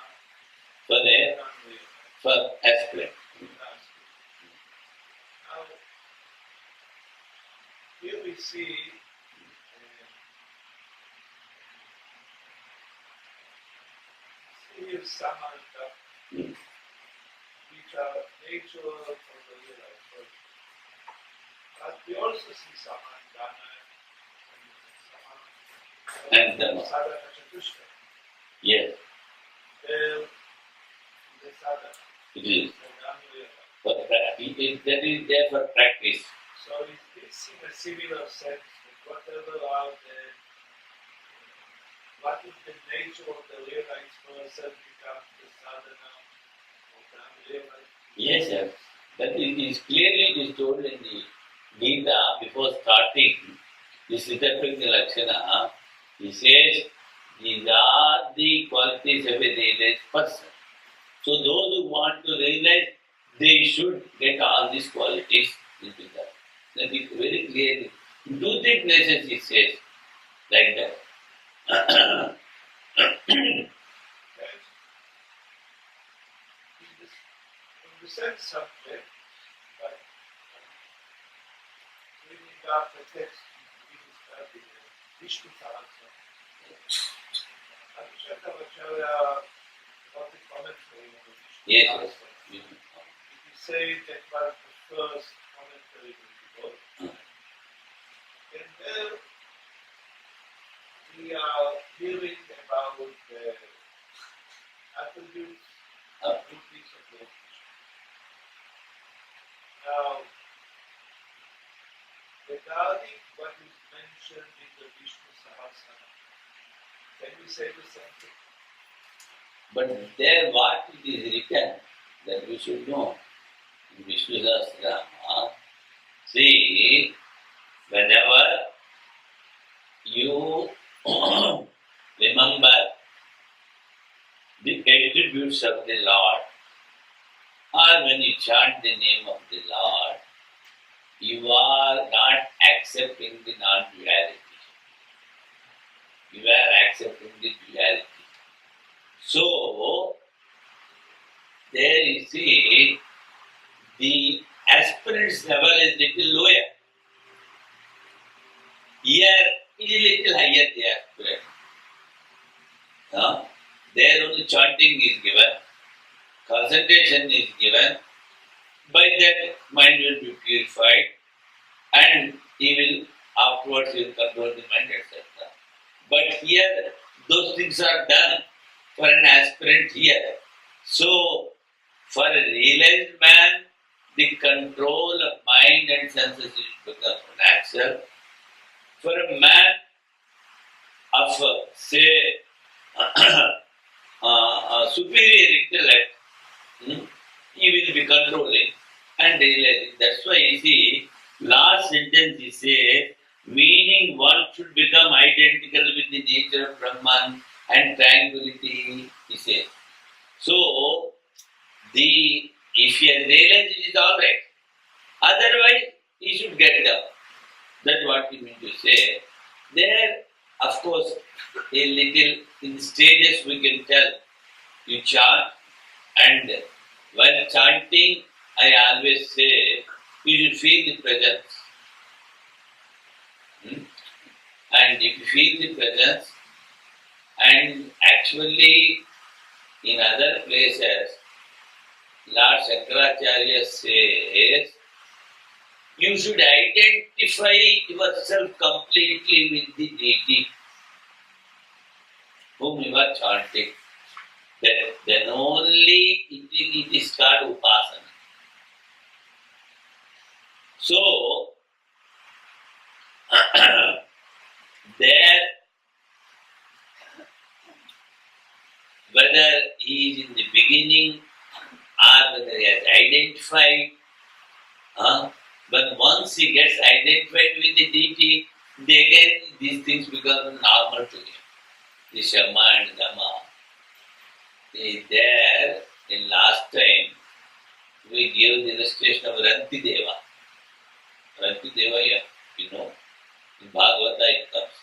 for aspect. Now, here we see samanta, which are nature of the realized person. But we also see samantana And sadhana chatushka. Yes, The sadhana. it is. That is there for practice. So is this in a similar sense that whatever are what is the nature of the realized person becomes the sadhana of the unrealized? Yes, sir. That is clearly told in the Gita before starting the Siddhartha Lakshana. He says, these are the qualities of a realized person. So those who want to realize, they should get all these qualities into that. That is very clearly. 2-3 places he says like that. In the same subject, but reading out the text we studied, Vishnu Sahasra, Abhishekavacharya wrote a commentary on the Vishnu Yes, Sahasra. yes. He said that was the first commentary that he wrote. And there we are hearing about the attributes and duties of the Vishnu. Now, regarding what is mentioned in the Vishnu Sahasrama, can we say the same thing? But there what it is written that we should know in Vishnu Sahasrama, see, whenever you remember the attributes of the Lord, or when you chant the name of the Lord, you are not accepting the non-duality. You are accepting the duality. So, there you see, the aspirant's level is little lower. Here, it is little higher, the aspirant. There only chanting is given, concentration is given, by that mind will be purified and he will afterwards he will control the mind, etc. But here those things are done for an aspirant here. So for a realized man, the control of mind and senses it becomes natural. For a man of, say, a superior intellect, he will be controlling and realizing. That's why you see, last sentence he says, meaning one should become identical with the nature of Brahman and tranquility, he says. So, if he has realized it is alright, otherwise he should get it up. That's what we mean to say. There, of course, a little in stages we can tell. You chant, and while chanting, I always say, you should feel the presence. And if you feel the presence, and actually in other places, Lord Shankaracharya says, you should identify yourself completely with the deity whom you are chanting. Then only it is called upasana. So, there, whether he is in the beginning or whether he has identified, but once he gets identified with the deity, again these things become normal to him. The Shama and Dhamma. There, in last time, we gave the illustration of Ranti Deva. Ranti Deva, you know, in Bhagavata it comes.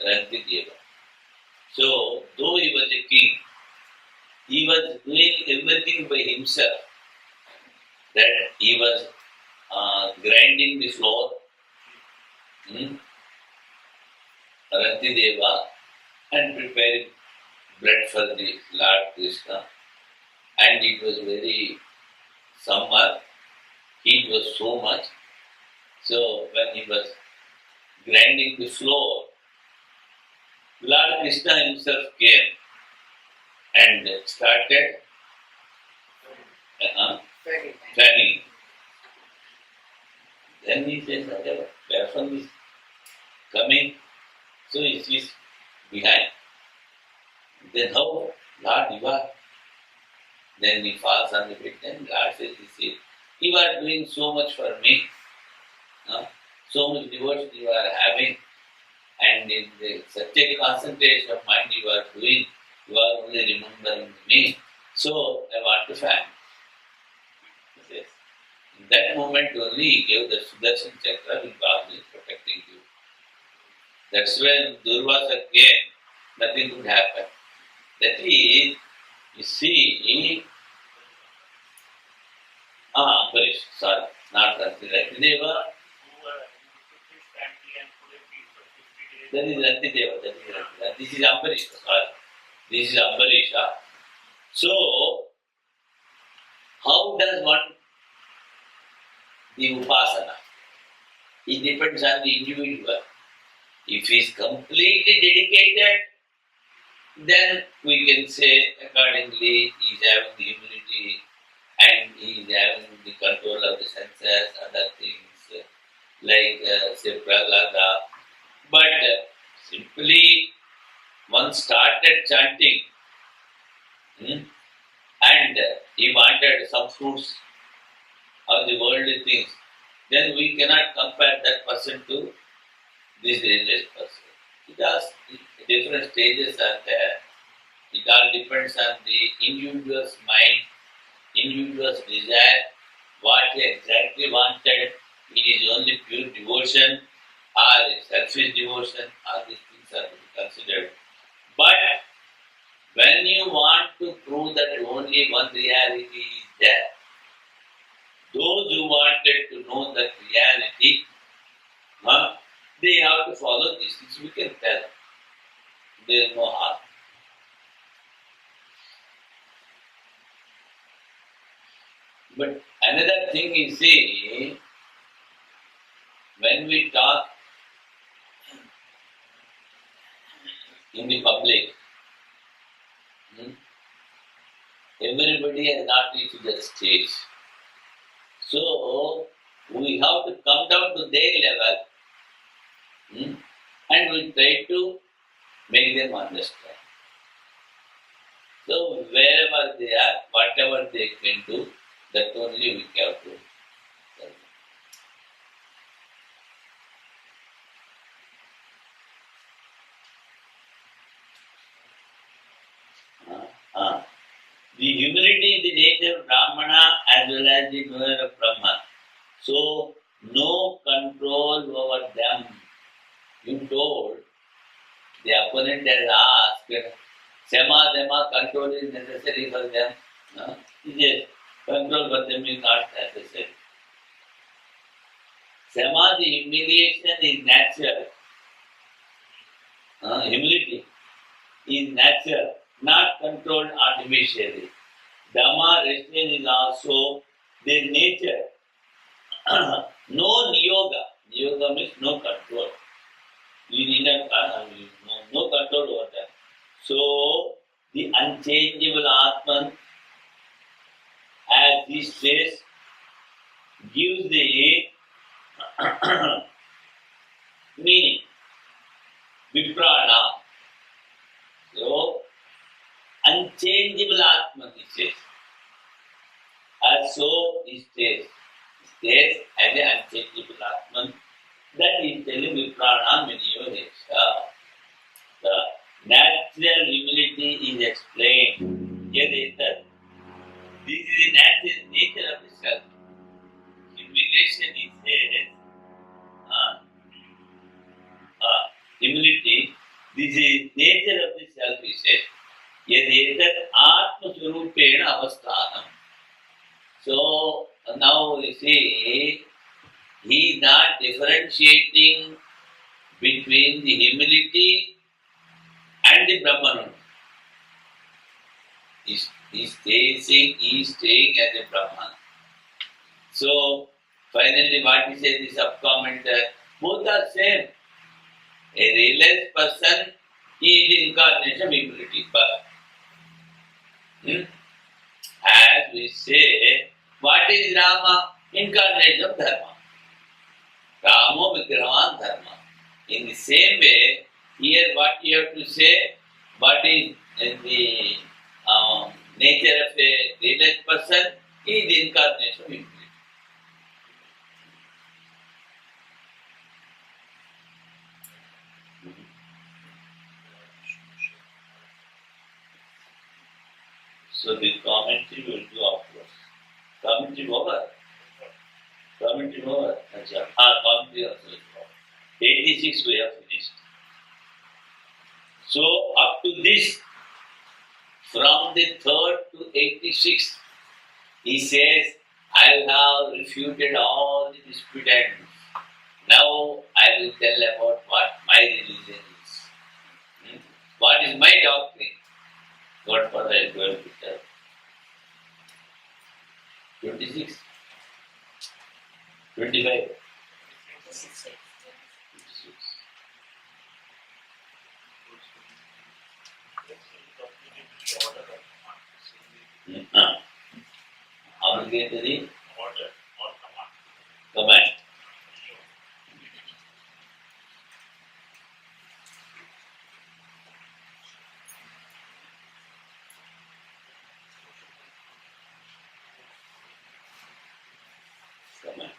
Ranti Deva. So, though he was a king, he was doing everything by himself. That he was grinding the floor, Ranti Deva, and preparing bread for the Lord Krishna. And it was very summer, heat was so much. So when he was grinding the floor, Lord Krishna himself came and started fanning. Then he says, weapon is coming, so he sees behind. Then how? Lord, you are. Then he falls on the bed. Then Lord says, you are doing so much for me. So much devotion you are having. And in such a concentration of mind you are doing, you are only remembering me. So I want to fan. He says. In that moment only he gave the Sudarshan Chakra with God is protecting you. That's when Durvasa came, nothing could happen. That is, you see, Ambarish, sorry, not Ranti Deva. That is Ranti Deva, this is Ambarish, sorry. This is Ambarish. So, how does one the upasana? It depends on the individual. If he is completely dedicated, then we can say accordingly he is having the humility and he is having the control of the senses, other things like say Prahlada. But simply one started chanting and he wanted some fruits of the worldly things, then we cannot compare that person to this religious person. Because different stages are there. It all depends on the individual's mind, individual's desire, what he exactly wanted. It is only pure devotion or selfish devotion, all these things are to be considered. But when you want to prove that only one reality is there, those who wanted to know that reality, they have to follow these things. We can tell. There is no harm. But another thing is, see, when we talk in the public, everybody has not reached that stage. So, We have to come down to their level, and we try to make them understand. So wherever they are, whatever they can do, that only we have to tell them. The humility is the nature of Brahmana as well as the knower of Brahman. So no control over them. You told the opponent has asked, Sema, Dema, control is necessary for them. No? Yes, control for them is not necessary. Sema, the humiliation is natural. Humility is natural, not controlled artificially. Dhamma, restraint is also their nature. No niyoga. Niyoga means no control. You need no control over that. So, the unchangeable Atman, as he says, gives the meaning, viprana. So, unchangeable Atman, he says. As so, he stays. He stays as an unchangeable Atman. That is telling viprana miniyohesha. The natural humility is explained. Here that this is the natural nature of the self. Humiliation is says, humility, this is nature of the self, he says. Yedetat atma surupena avasthanam. So now you see, he is not differentiating between the humility and the Brahman. He is staying as a Brahman. So finally what he says, the sub-commenter, both are same. A realized person, he is the incarnation of humility. But as we say, what is Rama? Incarnation of Dharma. Ramo Vigrahan Dharma. In the same way, here what you have to say, what is the nature of a realized person is the incarnation of humility. So the commentary will do afterwards. Commentary over. Commentary over. Commentary also is over. 86 we have finished. So up to this, from the 3rd to 86, he says, I have refuted all the disputants. Now I will tell about what my religion is. What is my doctrine? Godfather I am going to tell. 26, 25, 26. Obligatory order or command. command. Command.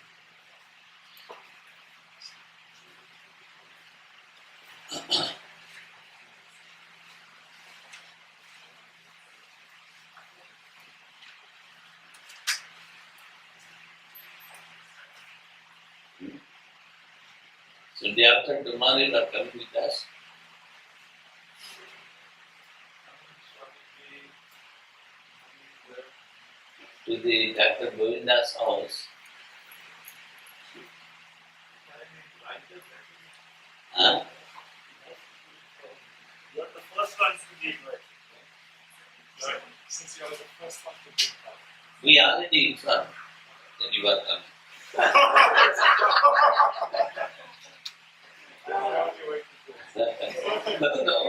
So day after tomorrow you are coming with us. To the Dr. Govinda's house. Huh? You are the first ones to be invited. Since you are the first one to be part. We already informed that you are coming. How do you wait to go? No.